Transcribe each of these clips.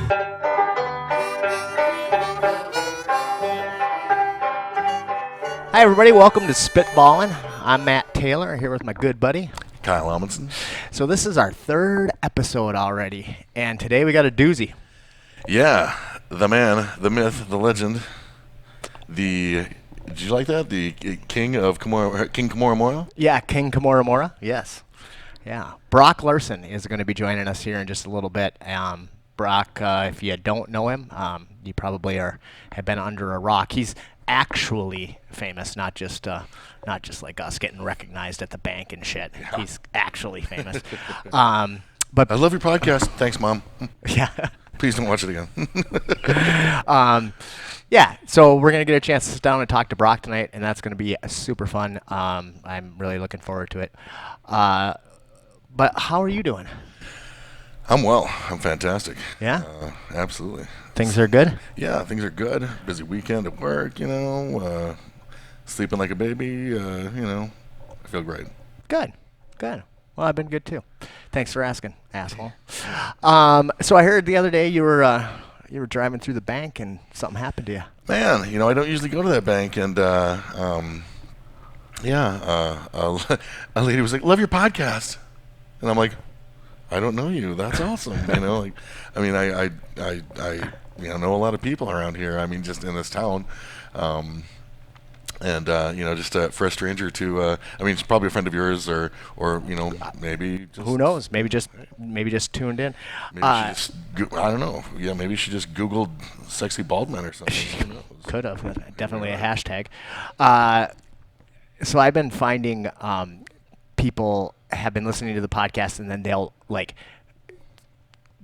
Hi, everybody. Welcome to Spitballin'. I'm Matt Taylor, here with my good buddy, Kyle Amundsen. So this is our third episode already, and today we got a doozy. Yeah, the man, the myth, the legend, did you like that? The king of King Kimura? Yeah, King Kimura. Yes. Yeah. Brock Larson is going to be joining us here in just a little bit. Brock, if you don't know him, you probably have been under a rock. He's actually famous, not just like us getting recognized at the bank and shit. Yeah. He's actually famous. But I love your podcast. Thanks, Mom. Yeah. Please don't watch it again. Yeah, so we're going to get a chance to sit down and talk to Brock tonight, and that's going to be super fun. I'm really looking forward to it. But how are you doing? I'm well. I'm fantastic. Yeah? Absolutely. Things are good? Yeah, things are good. Busy weekend at work, sleeping like a baby, I feel great. Good. Well, I've been good too. Thanks for asking, asshole. So I heard the other day you were driving through the bank and something happened to you. Man, I don't usually go to that bank, and a lady was like, "Love your podcast," and I'm like, "I don't know you. That's awesome." I know a lot of people around here. I mean, just in this town. Just for a stranger to, she's probably a friend of yours, or maybe just, who knows? Maybe just tuned in. Maybe she just, I don't know. Yeah, maybe she just Googled "sexy bald men" or something. Who knows? Could have. Definitely a hashtag. So I've been finding people have been listening to the podcast, and then they'll like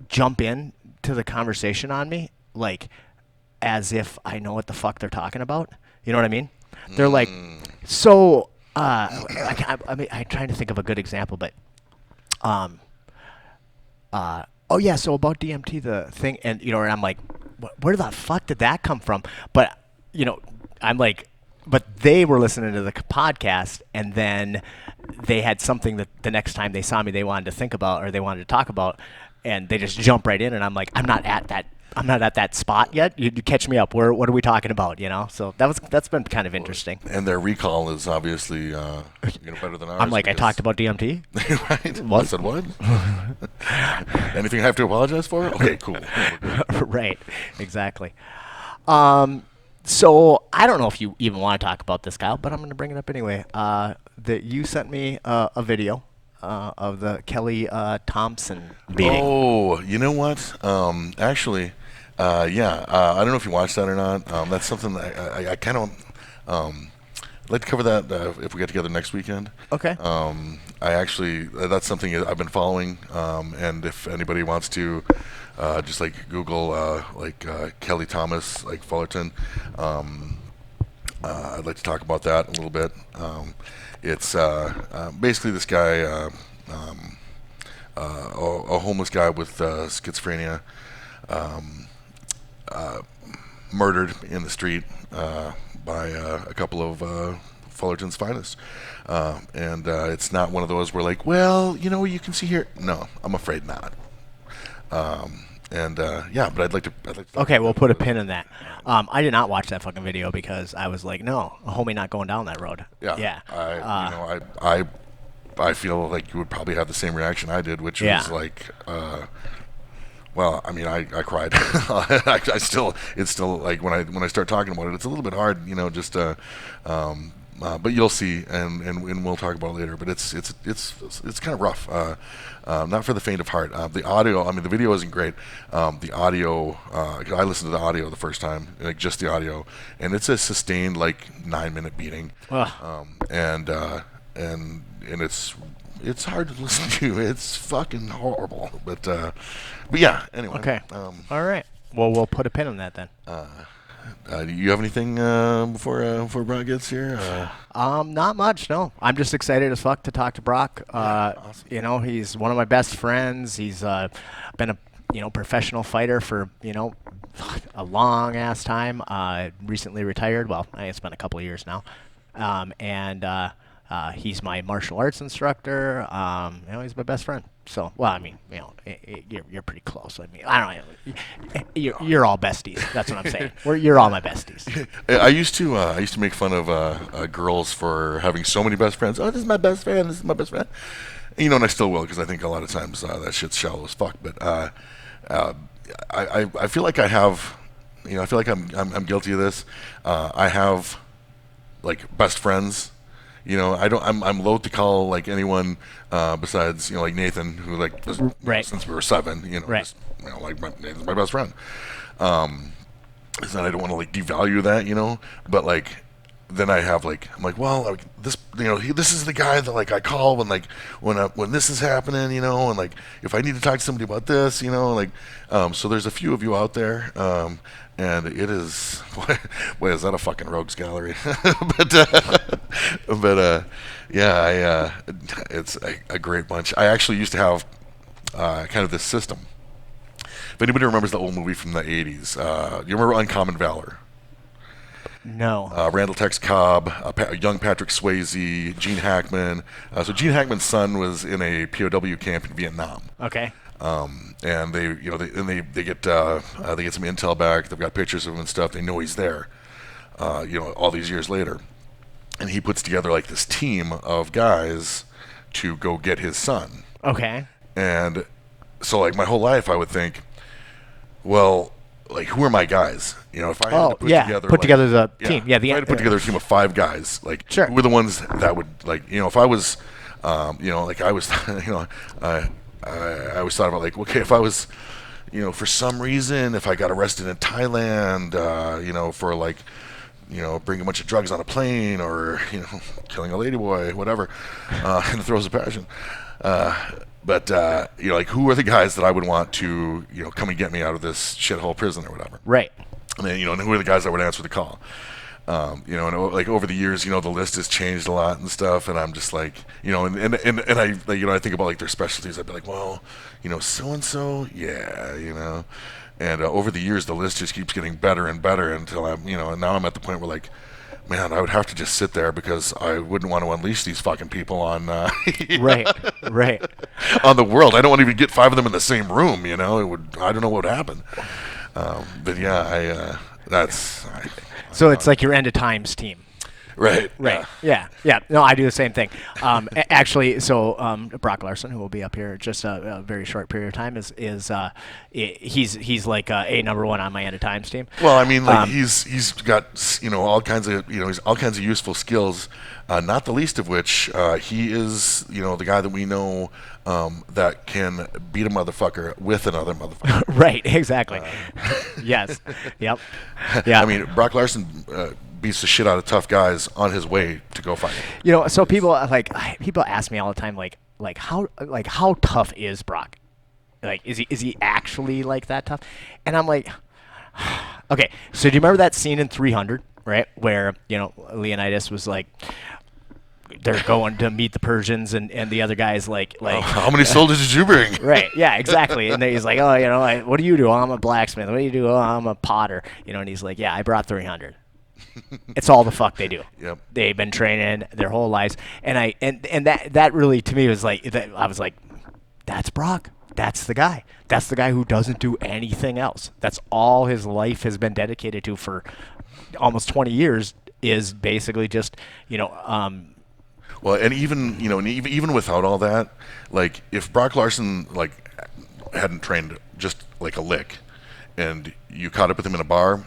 jump in to the conversation on me, like as if I know what the fuck they're talking about. You know what I mean? They're like, so, I'm trying to think of a good example, but, so about DMT, the thing, and, and I'm like, where the fuck did that come from? But, I'm like, but they were listening to the podcast, and then they had something that the next time they saw me, they wanted to think about, or they wanted to talk about, and they just jump right in, and I'm like, I'm not at that spot yet. You catch me up. What are we talking about? So that's been kind of interesting. And their recall is obviously better than ours. I'm like, I talked about DMT. Right? What? I said what? Anything I have to apologize for? Okay, cool. Right. Exactly. So I don't know if you even want to talk about this, Kyle, but I'm going to bring it up anyway. That you sent me a video. Of the Kelly Thompson beating. Oh, you know what? Actually, I don't know if you watched that or not. That's something that I kind of like to cover that if we get together next weekend. Okay. That's something I've been following, and if anybody wants to just like Google Kelly Thomas, like Fullerton, I'd like to talk about that a little bit. It's basically this guy, a homeless guy with schizophrenia, murdered in the street by a couple of Fullerton's finest. And it's not one of those where like, well, you can see here. No, I'm afraid not. But I'd like to okay, we'll put a pin in that. I did not watch that fucking video because I was like, no, a homie not going down that road. Yeah. I feel like you would probably have the same reaction I did, which was like, I cried. It's still like when I start talking about it, it's a little bit hard, but you'll see, and we'll talk about it later. But it's kind of rough, not for the faint of heart. The audio, the video isn't great. The audio, I listened to the audio the first time, like just the audio, and it's a sustained like 9-minute beating, and it's hard to listen to. It's fucking horrible. But yeah. Anyway. Okay. All right. Well, we'll put a pin on that then. Do you have anything before Brock gets here? Not much. No. I'm just excited as fuck to talk to Brock. Awesome. He's one of my best friends. He's been a professional fighter for a long ass time. Recently retired. Well, it's been a couple of years now. He's my martial arts instructor. He's my best friend. So, well, I mean, you're pretty close. I mean, I don't know. You're all besties. That's what I'm saying. You're all my besties. I used to make fun of girls for having so many best friends. Oh, this is my best friend. This is my best friend. And I still will, because I think a lot of times that shit's shallow as fuck. But I feel like I have, I feel like I'm guilty of this. I have like best friends. I'm loath to call like anyone besides like Nathan, who like was, right. Since we were 7. Right. Just, like Nathan's my best friend. So I don't want to like devalue that, but like then I have like I'm like, well, like, this this is the guy that like I call when this is happening, and like if I need to talk to somebody about this, like so there's a few of you out there, and it is boy, is that a fucking rogues gallery. but yeah, it's a great bunch. I actually used to have kind of this system. If anybody remembers the old movie from the 80s, you remember Uncommon Valor? No. Randall Tex Cobb, young Patrick Swayze, Gene Hackman. So Gene Hackman's son was in a POW camp in Vietnam. Okay. And they get some intel back. They've got pictures of him and stuff. They know he's there. All these years later, and he puts together like this team of guys to go get his son. Okay. And so like my whole life, I would think, well, like, who are my guys? If I had to put together the team. Yeah, if I had to put together a team of 5 guys, like, sure. Who were the ones that would, like, if I was, like I was, I always thought about, like, okay, if I was, for some reason, if I got arrested in Thailand, for, like, bringing a bunch of drugs on a plane, or, killing a ladyboy, whatever, in the throes of passion. But, like, who are the guys that I would want to, come and get me out of this shithole prison or whatever? Right. And then, and who are the guys that would answer the call? And like over the years, the list has changed a lot and stuff. And I'm just like, and I, like, I think about like their specialties. I'd be like, well, so-and-so, yeah, And over the years, the list just keeps getting better and better until I'm, and now I'm at the point where like, man, I would have to just sit there because I wouldn't want to unleash these fucking people on right on the world. I don't want to even get 5 of them in the same room. I don't know what would happen. But yeah, so it's like your end of times team. Right. Yeah. No, I do the same thing. Actually, so Brock Larson, who will be up here just a very short period of time, he's like a number 1 on my end of times team. Well, I mean, like he's got all kinds of he's all kinds of useful skills. Not the least of which he is the guy that we know that can beat a motherfucker with another motherfucker. Right. Exactly. Yes. Yep. Yeah. I mean, Brock Larson beats the shit out of tough guys on his way to go fight. So people ask me all the time, like how tough is Brock? Like, is he actually like that tough? And I'm like, okay. So do you remember that scene in 300, right, where Leonidas was like, they're going to meet the Persians, and the other guy's like, how many soldiers did you bring? Right. Yeah. Exactly. And then he's like, oh, what do you do? Oh, I'm a blacksmith. What do you do? Oh, I'm a potter. And he's like, yeah, I brought 300. It's all the fuck they do. Yep. They've been training their whole lives, and that really to me was like I was like, that's Brock. That's the guy. That's the guy who doesn't do anything else. That's all his life has been dedicated to for almost 20 years. Is basically just Well, and even even without all that, like if Brock Larson like hadn't trained just like a lick, and you caught up with him in a bar,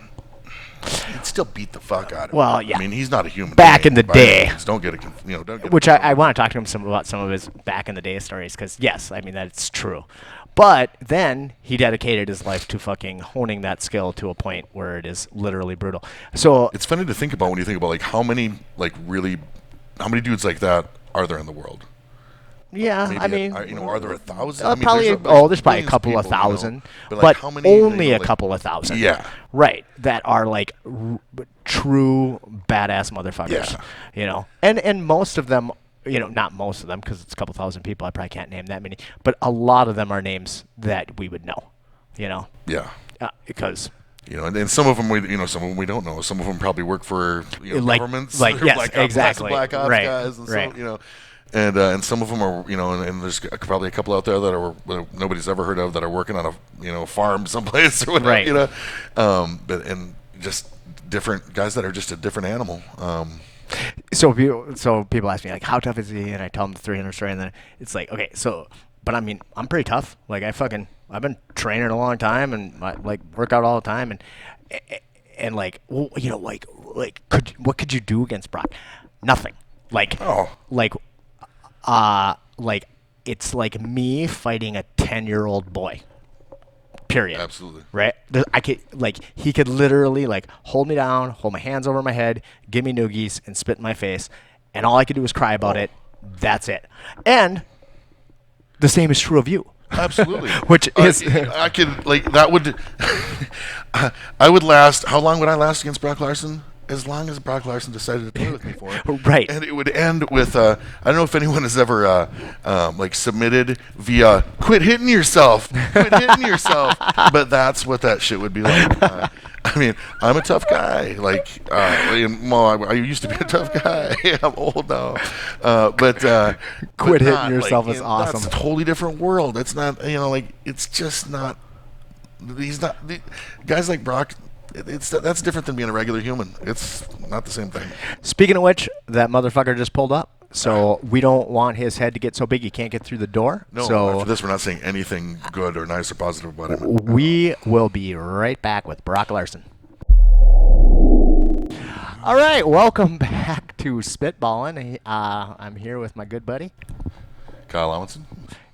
he'd still beat the fuck out of him. Well, yeah. I mean, he's not a human back being, in the day. Don't get it. Don't get Which I want to talk to him about some of his back in the day stories, because yes, I mean that's true. But then he dedicated his life to fucking honing that skill to a point where it is literally brutal. So it's funny to think about when you think about like how many dudes like that are there in the world? Yeah, Maybe I mean, are there 1,000? I mean, probably. There's probably a couple of thousand, but, but how many, only a like, couple of thousand. Yeah, right. That are like true badass motherfuckers. Yeah. And most of them, not most of them, because it's a couple thousand people. I probably can't name that many, but a lot of them are names that we would know. Yeah. Because And some of them some of them we don't know. Some of them probably work for governments, yes, exactly, black ops right, guys, and right. and some of them are and there's probably a couple out there that nobody's ever heard of that are working on a farm someplace or whatever, right. But just different guys that are just a different animal. So people ask me like, how tough is he? And I tell them the 300 story, and then it's like, okay, but I mean, I'm pretty tough. Like I've been training a long time, and I work out all the time, and what could you do against Brock? Nothing. It's like me fighting a 10-year-old boy. Period. Absolutely. Right? He could literally hold me down, hold my hands over my head, give me noogies, and spit in my face, and all I could do was cry about it. That's it. And the same is true of you. Absolutely. Which is I could that would I would last. How long would I last against Brock Larson? As long as Brock Larson decided to play with me for it. Right. And it would end with I don't know if anyone has ever submitted via "quit hitting yourself," but that's what that shit would be like. I mean, I'm a tough guy. I used to be a tough guy. I'm old now. But quit hitting yourself is awesome. That's a totally different world. It's not, it's just not. He's not guys like Brock. That's different than being a regular human. It's not the same thing. Speaking of which, that motherfucker just pulled up. So we don't want his head to get so big he can't get through the door. No, so after this, we're not saying anything good or nice or positive about him. We will be right back with Brock Larson. All right, welcome back to Spitballing. I'm here with my good buddy Kyle Amundsen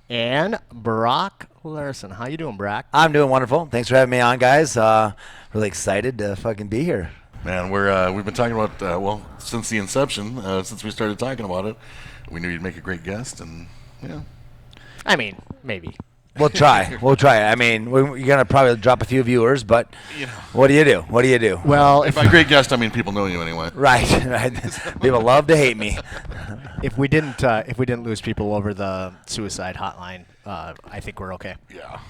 and Brock Larson. How you doing, Brock? I'm doing wonderful. Thanks for having me on, guys. Really excited to fucking be here. Man, we've been talking about since the inception, since we started talking about it. We knew you'd make a great guest, and I mean, maybe. We'll try. I mean, you're gonna probably drop a few viewers, but what do you do? Well, by great guest, I mean people know you anyway. Right. People love to hate me. If we didn't lose people over the suicide hotline, I think we're okay. Yeah.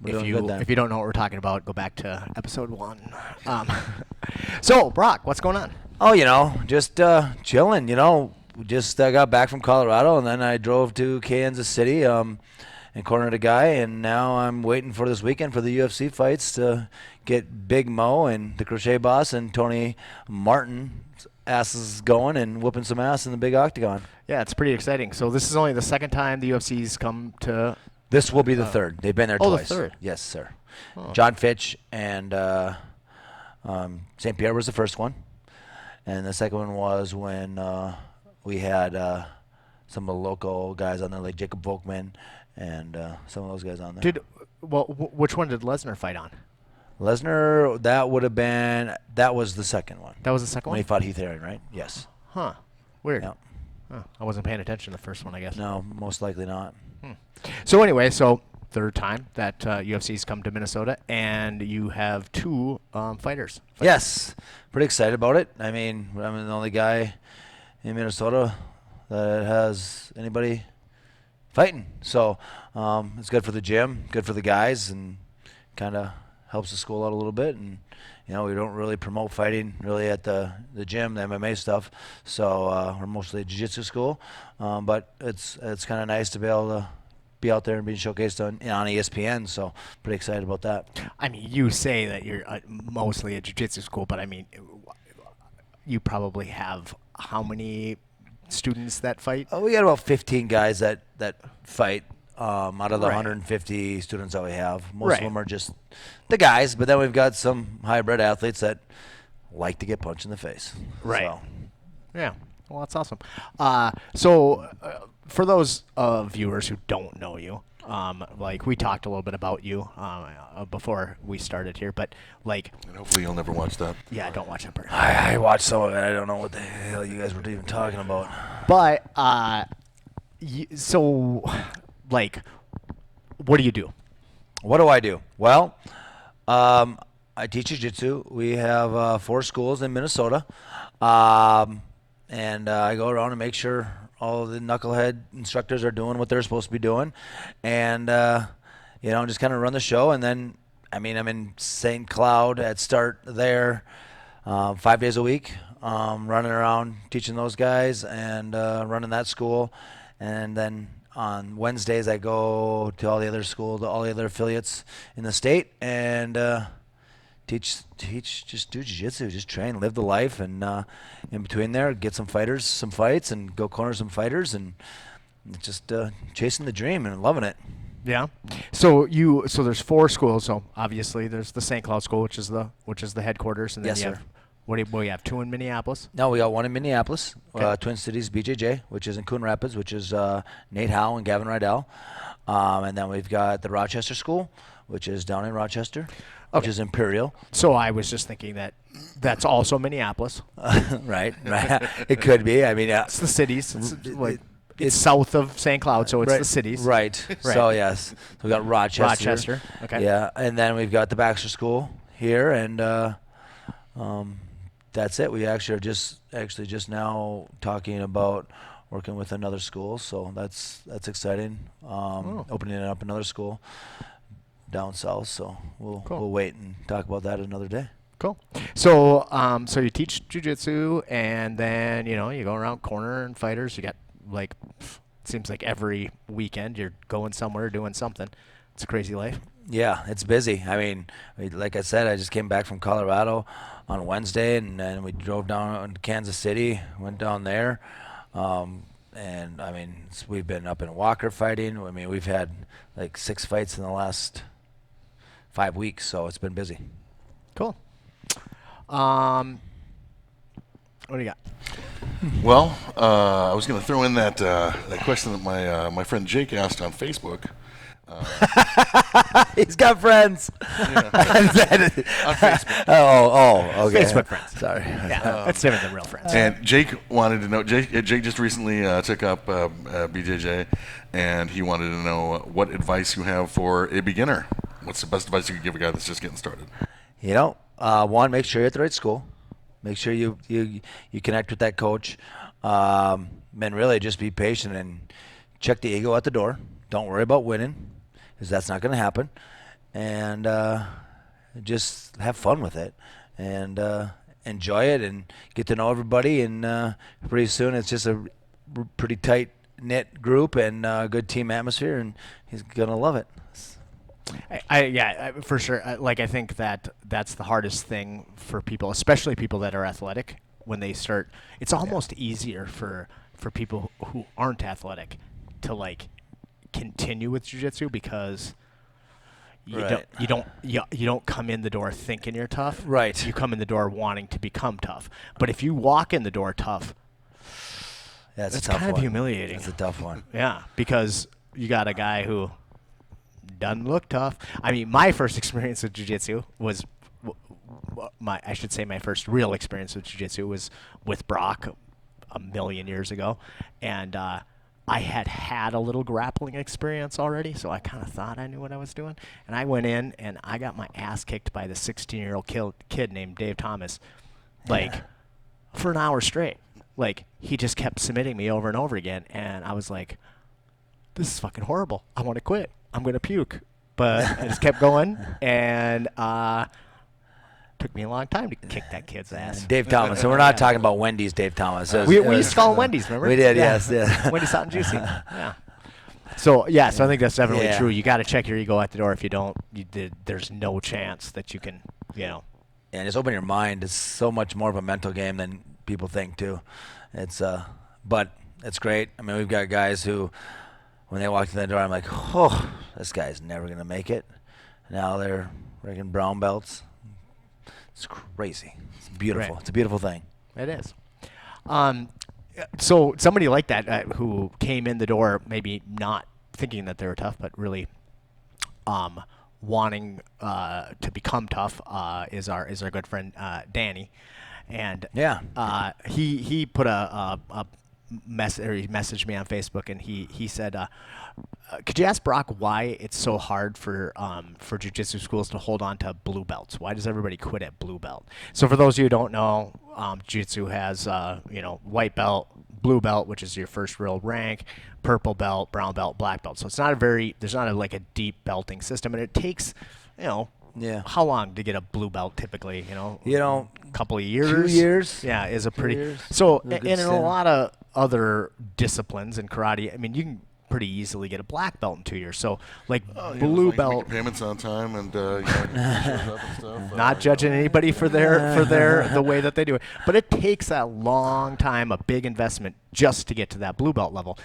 If you don't know what we're talking about, go back to episode 1. So, Brock, what's going on? Oh, just chilling. Just got back from Colorado, and then I drove to Kansas City and cornered a guy, and now I'm waiting for this weekend for the UFC fights to get Big Mo and the Crochet Boss and Tony Martin's asses going and whooping some ass in the big octagon. Yeah, it's pretty exciting. So this is only the second time the UFC's come to... This will be the third. They've been there twice. The third? Yes, sir. Oh. John Fitch and St. Pierre was the first one. And the second one was when we had some of the local guys on there, like Jacob Volkman and some of those guys on there. Which one did Lesnar fight on? Lesnar, that was the second one. That was the second when one? He fought Heath Herring, right? Yes. Huh. Weird. Yeah. Huh. I wasn't paying attention to the first one, I guess. No, most likely not. So anyway, third time that UFC's come to Minnesota, and you have 2 fighters. Yes. Pretty excited about it. I mean, I'm the only guy in Minnesota that has anybody fighting. So it's good for the gym, good for the guys, and kind of helps the school out a little bit. And, we don't really promote fighting really at the gym, the MMA stuff. So we're mostly a jiu-jitsu school. But it's kind of nice to be able to be out there and being showcased on ESPN. So pretty excited about that. I mean, you say that you're mostly a jiu-jitsu school, but I mean, you probably have how many students that fight? We got about 15 guys that fight out of the Right. 150 students that we have. Most Right. of them are just the guys, but then we've got some hybrid athletes that like to get punched in the face. Right. So. Yeah. Well, that's awesome. So for those viewers who don't know you, we talked a little bit about you before we started here, but and hopefully you'll never watch that. Yeah, don't watch that part. I watched some of it. I don't know what the hell you guys were even talking about. But what do you do? What do I do? Well, I teach jiu-jitsu. We have 4 schools in Minnesota, and I go around and make sure all of the knucklehead instructors are doing what they're supposed to be doing, and just kind of run the show. And then I mean, I'm in St. Cloud at Start there 5 days a week, running around teaching those guys and running that school. And then on Wednesdays, I go to all the other schools, all the other affiliates in the state, and teach, just do jiu-jitsu, just train, live the life, and in between there, get some fighters, some fights, and go corner some fighters, and just chasing the dream and loving it. Yeah. So there's 4 schools. So obviously there's the St. Cloud school, which is the headquarters, and then Yes, you sir. have what do you have? 2 in Minneapolis. No, we got one in Minneapolis, Okay. Twin Cities, BJJ, which is in Coon Rapids, which is Nate Howe and Gavin Rydell. And then we've got the Rochester School, which is down in Rochester, which Okay. is Imperial. So I was just thinking that's also Minneapolis. Right. It could be. I mean, It's the cities. It's south of St. Cloud, so it's right, the cities. Right. So, yes. So we got Rochester. Rochester. Okay. Yeah. And then we've got the Baxter School here, and that's it. We actually are just now talking about working with another school, so that's exciting. Opening up another school down south, so we'll wait and talk about that another day. Cool. So so you teach jiu-jitsu, and then you go around corner and fighters. You got it seems like every weekend you're going somewhere doing something. It's a crazy life. Yeah, it's busy. I mean, like I said, I just came back from Colorado on Wednesday, and then we drove down to Kansas City, went down there. And, I mean, we've been up in Walker fighting. I mean, we've had like 6 fights in the last 5 weeks, so it's been busy. Cool. What do you got? Well, I was going to throw in that question that my friend Jake asked on Facebook. He's got friends. Yeah, on Facebook. Oh, okay. Facebook friends. Sorry. Yeah, that's different than real friends. And Jake wanted to know. Jake just recently took up BJJ, and he wanted to know what advice you have for a beginner. What's the best advice you could give a guy that's just getting started? One, make sure you're at the right school. Make sure you connect with that coach. And really just be patient and check the ego at the door. Don't worry about winning, because that's not going to happen. And just have fun with it, and enjoy it, and get to know everybody. And pretty soon it's just a pretty tight-knit group and good team atmosphere, and he's going to love it. For sure. I think that's the hardest thing for people, especially people that are athletic. When they start, it's almost easier for people who aren't athletic to continue with jiu-jitsu, because you don't come in the door thinking you're tough. Right. You come in the door wanting to become tough. But if you walk in the door tough, That's it's a tough kind of one. humiliating. That's a tough one. Yeah, because you got a guy who doesn't look tough. I mean, my first experience with jiu-jitsu was my first real experience with jiu-jitsu was with Brock a million years ago, and I had a little grappling experience already, so I kind of thought I knew what I was doing. And I went in and I got my ass kicked by the 16-year-old kid named Dave Thomas, for an hour straight. He just kept submitting me over and over again, and I was like, this is fucking horrible. I want to quit. I'm going to puke. But I just kept going, and took me a long time to kick that kid's ass. Dave Thomas. And we're not talking about Wendy's Dave Thomas. We used to call him Wendy's, remember? We did, Yeah. yes. Yeah. Wendy's hot and juicy. Yeah. So I think that's definitely Yeah. true. You got to check your ego at the door. If you don't, there's no chance that you can, And just open your mind. It's so much more of a mental game than people think, too. But it's great. I mean, we've got guys who, when they walk through the door, I'm like, oh, this guy's never going to make it. Now they're freaking brown belts. It's crazy. It's beautiful. Right. It's a beautiful thing. It is. So somebody like that who came in the door maybe not thinking that they were tough, but really wanting to become tough is our good friend Danny, and Yeah. he put a message, or he messaged me on Facebook, and he said, could you ask Brock why it's so hard for jiu-jitsu schools to hold on to blue belts? Why does everybody quit at blue belt? So for those of you who don't know, jiu-jitsu has white belt, blue belt, which is your first real rank, purple belt, brown belt, black belt. So it's not there's not a deep belting system, and it takes Yeah. how long to get a blue belt typically? A couple of years. 2 years. Yeah, is a 2 pretty. years. So, Is a and good in a standard. lot of other disciplines in karate, I mean, you can pretty easily get a black belt in 2 years. So, like blue Make your belt. payments on time and shows up and stuff. Not judging anybody for their the way that they do it, but it takes a long time, a big investment just to get to that blue belt level.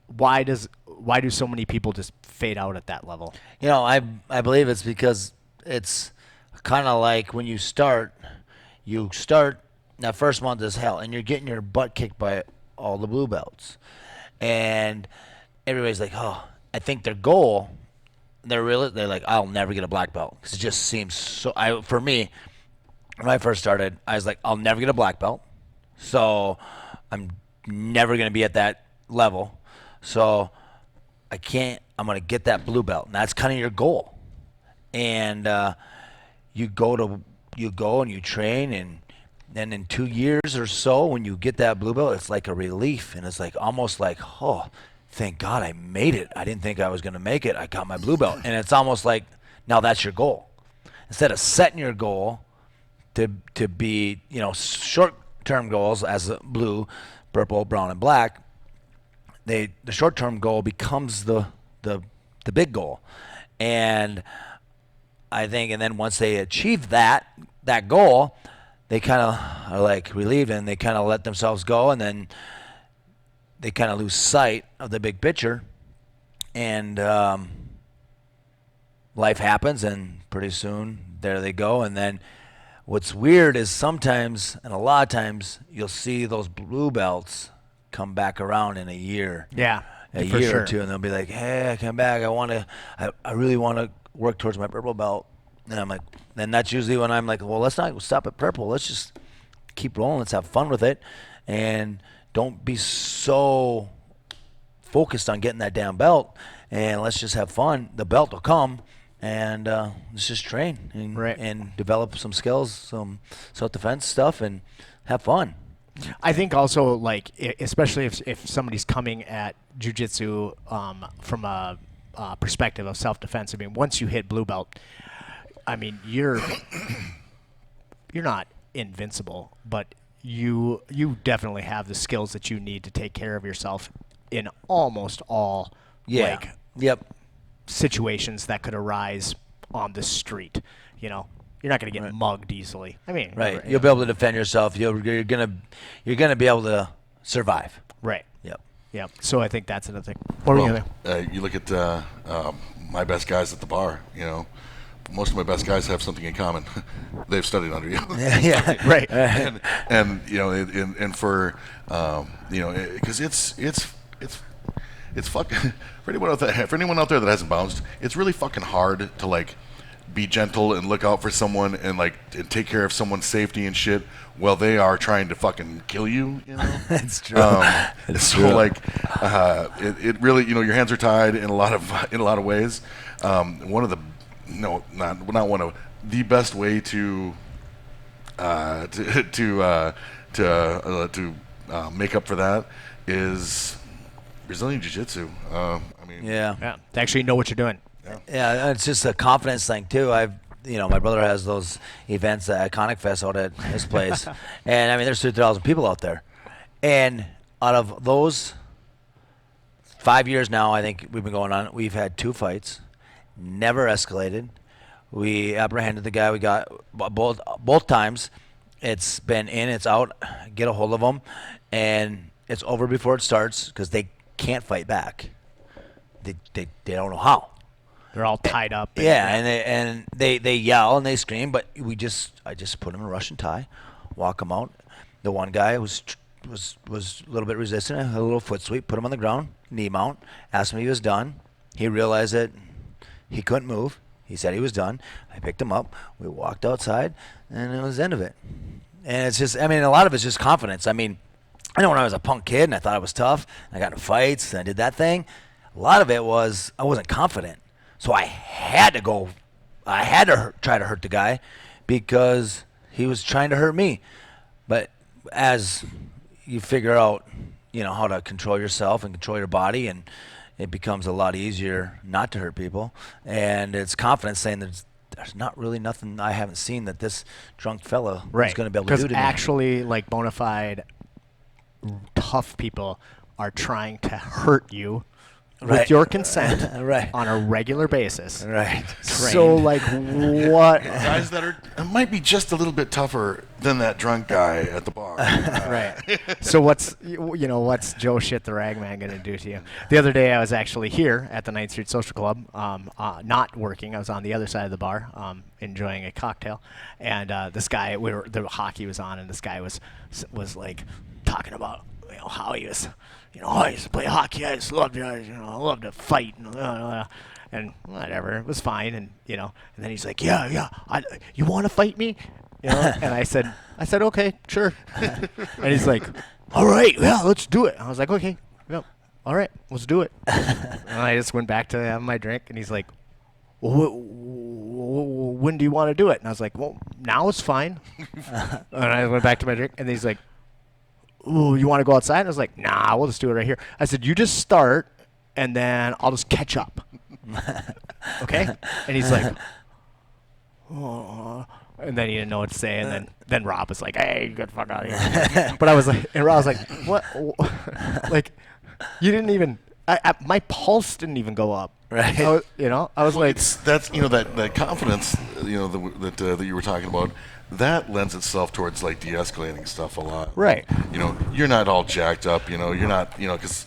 Why do so many people just fade out at that level? I believe it's because it's kind of like when you start, that first month is hell, and you're getting your butt kicked by all the blue belts, and everybody's like, oh, I think their goal, they're like, I'll never get a black belt, because it just seems so. For me, when I first started, I was like, I'll never get a black belt, so I'm never gonna be at that level. So I'm going to get that blue belt. And that's kind of your goal. And you go and you train. And then in 2 years or so, when you get that blue belt, it's like a relief. And it's like almost like, oh, thank God I made it. I didn't think I was going to make it. I got my blue belt. And it's almost like now that's your goal. Instead of setting your goal to be, short-term goals as a blue, purple, brown, and black, the short-term goal becomes the big goal. And I think, and then once they achieve that goal, they kind of are like relieved, and they kind of let themselves go, and then they kind of lose sight of the big picture, and life happens, and pretty soon there they go. And then what's weird is sometimes, and a lot of times, you'll see those blue belts come back around in a year. Yeah, a for year sure. or two, and they'll be like, hey, I come back, I really want to work towards my purple belt. And I'm like, then that's usually when I'm like, well, let's not stop at purple, let's just keep rolling, let's have fun with it, and don't be so focused on getting that damn belt, and let's just have fun. The belt will come, and let's just train and develop some skills, some self-defense stuff, and have fun. I think also, like, especially if somebody's coming at jiu-jitsu from a perspective of self-defense, I mean, once you hit blue belt, I mean, you're not invincible, but you definitely have the skills that you need to take care of yourself in almost all situations that could arise on the street. You're not going to get mugged easily. I mean, right. You'll be able to defend yourself. You're gonna be able to survive. Right. Yep. Yep. So I think that's another thing. What were you gonna? You look at my best guys at the bar. Most of my best guys have something in common. They've studied under you. Yeah. Right. and for because it's fucking for anyone out there that hasn't bounced, it's really fucking hard to like be gentle and look out for someone and take care of someone's safety and shit while they are trying to fucking kill you. That's true. It's true. It really, your hands are tied in a lot of ways. One of the not one of the best way to make up for that is Brazilian Jiu-Jitsu. Yeah. To actually know what you're doing. Yeah, it's just a confidence thing too. My brother has those events at Iconic Fest out at his place, and I mean, there's 3,000 people out there, and out of those 5 years now, I think we've been going on, we've had 2 fights, never escalated. We apprehended the guy. We got both times. It's been in, it's out. Get a hold of them, and it's over before it starts because they can't fight back. They don't know how. They're all tied up. And they yell and they scream, but I just put them in a Russian tie, walk them out. The one guy was a little bit resistant, a little foot sweep, put him on the ground, knee mount, asked him if he was done. He realized that he couldn't move. He said he was done. I picked him up. We walked outside, and it was the end of it. And it's just, I mean, a lot of it's just confidence. I mean, I know when I was a punk kid and I thought I was tough, I got in fights and I did that thing. A lot of it was I wasn't confident. So I had to try to hurt the guy because he was trying to hurt me. But as you figure out, how to control yourself and control your body, and it becomes a lot easier not to hurt people. And it's confidence saying that there's not really nothing I haven't seen that this drunk fella Right. is going to be able to do to Because me. actually, like, bona fide tough people are trying to hurt you Right. with your consent Right. on a regular basis. Right. So, like, what? Guys that might be just a little bit tougher than that drunk guy at the bar. Right. So what's Joe Shit the Ragman going to do to you? The other day I was actually here at the 9th Street Social Club, not working. I was on the other side of the bar, enjoying a cocktail, and this guy, the hockey was on, and this guy was like talking about how he was, I used to play hockey. I just loved it. I loved to fight, and whatever. It was fine, and and then he's like, yeah, you want to fight me? And I said, okay, sure. And he's like, all right, yeah, let's do it. I was like, okay, yeah, all right, let's do it. And I just went back to have my drink, and he's like, well, when do you want to do it? And I was like, well, now it's fine. And I went back to my drink, and he's like, ooh, you want to go outside? And I was like, nah, we'll just do it right here. I said, you just start, and then I'll just catch up. Okay? And he's like, oh. And then he didn't know what to say, and then Rob was like, hey, get the fuck out of here. But I was like, and Rob was like, what? Like, you didn't even, my pulse didn't even go up. Right. I was like, That's that confidence that you were talking about. That lends itself towards like de-escalating stuff a lot. right. You're not all jacked up. You're not. Because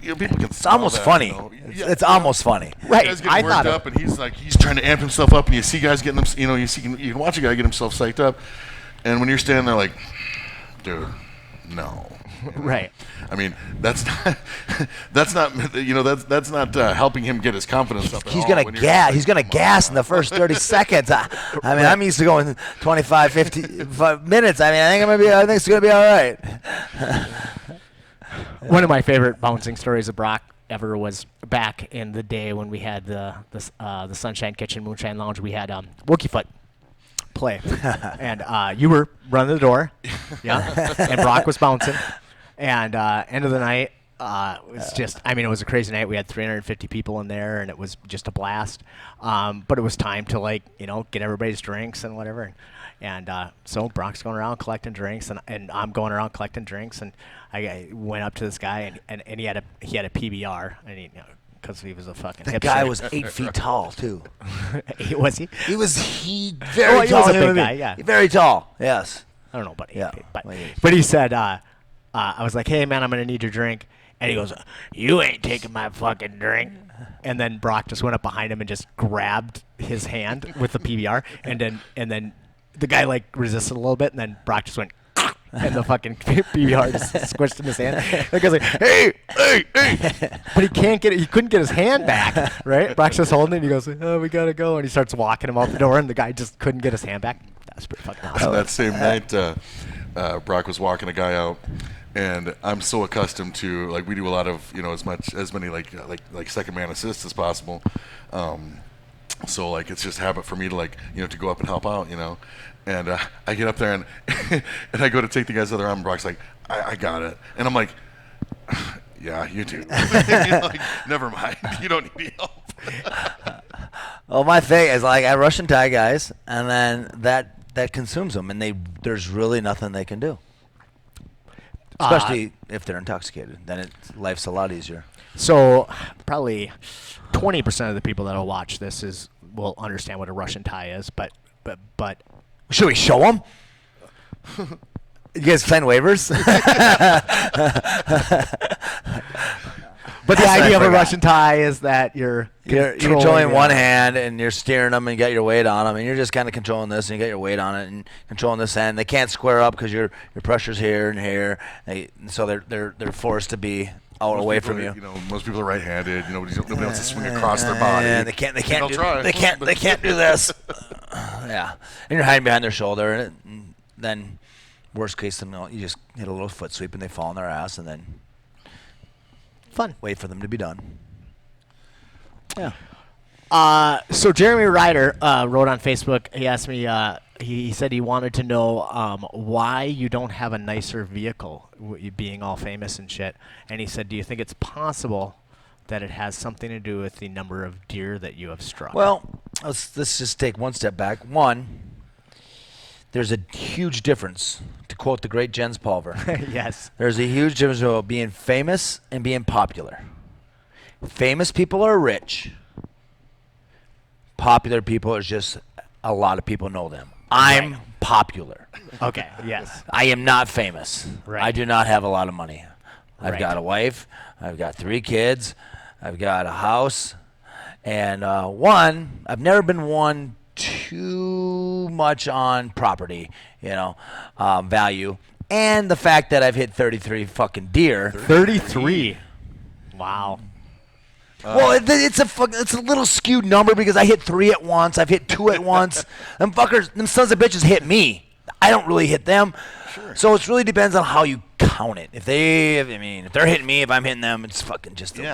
people can. It's almost funny. It's almost funny. Right. Guys getting worked up, and he's trying to amp himself up, and you see guys getting them. You can watch a guy get himself psyched up, and when you're standing there like, dude, no. Right. I mean, that's not helping him get his confidence up. He's gonna gas. He's gonna gas in the first 30 seconds. I mean, I'm used to going 25, 50 minutes. I mean, I think it's gonna be all right. One of my favorite bouncing stories of Brock ever was back in the day when we had the Sunshine Kitchen Moonshine Lounge. We had Wookie Foot play, and you were running the door, yeah, and Brock was bouncing, and end of the night. It was just, it was a crazy night. We had 350 people in there, and it was just a blast. But it was time to get everybody's drinks and whatever. And so Brock's going around collecting drinks, and I'm going around collecting drinks. And I went up to this guy, and he had a PBR, and because he was a fucking The hipster. guy was 8 feet tall too. Was he? He was very tall. He was a big guy, yeah. Very tall. Yes. I don't know, buddy. Yeah. But he said, I was like, hey, man, I'm going to need your drink. And he goes, you ain't taking my fucking drink. And then Brock just went up behind him and just grabbed his hand with the PBR. And then the guy, resisted a little bit. And then Brock just went, and the fucking PBR just squished in his hand. The guy's like, hey. But he couldn't get his hand back, right? Brock's just holding it, and he goes, oh, we got to go. And he starts walking him out the door, and the guy just couldn't get his hand back. That's pretty fucking awesome. That same night, Brock was walking a guy out, and I'm so accustomed to, we do a lot of, as many second man assists as possible. So it's just habit for me to to go up and help out, And I get up there and and I go to take the guy's other arm, and Brock's like, I got it. And I'm like, yeah, you do. Never mind. You don't need help. Well, my thing is I Russian tie guys, and then that consumes them, and there's really nothing they can do. Especially if they're intoxicated, then life's a lot easier. So probably 20% of the people that will watch this will understand what a Russian tie is, but should we show them? You guys playing waivers? But the idea of a Russian tie is that you're controlling one hand, and you're steering them, and you got your weight on them, and you're just kind of controlling this, and you got your weight on it, and controlling this end. They can't square up because your pressure's here and here, so they're forced to be out away from you. Most people are right-handed. Nobody wants to swing across their body. And they can't do this. Yeah, and you're hiding behind their shoulder, and then worst case, you just hit a little foot sweep, and they fall on their ass, and then fun. Wait for them to be done. Yeah. So Jeremy Ryder wrote on Facebook. He asked me. He said he wanted to know why you don't have a nicer vehicle, you being all famous and shit. And he said, do you think it's possible that it has something to do with the number of deer that you have struck? Well, let's just take one step back. One, there's a huge difference, to quote the great Jens Pulver. Yes. There's a huge difference about being famous and being popular. Famous people are rich. Popular people is just a lot of people know them. I'm popular. Okay, yes. I am not famous. Right. I do not have a lot of money. I've Right. got a wife. I've got 3 kids. I've got a house. And I've never been one too much on property, value. And the fact that I've hit 33 fucking deer. 33. Wow. Well, it's a little skewed number because I hit 3 at once. I've hit 2 at once. Them sons of bitches hit me. I don't really hit them. Sure. So it really depends on how you count it. If they're hitting me, if I'm hitting them, it's fucking just the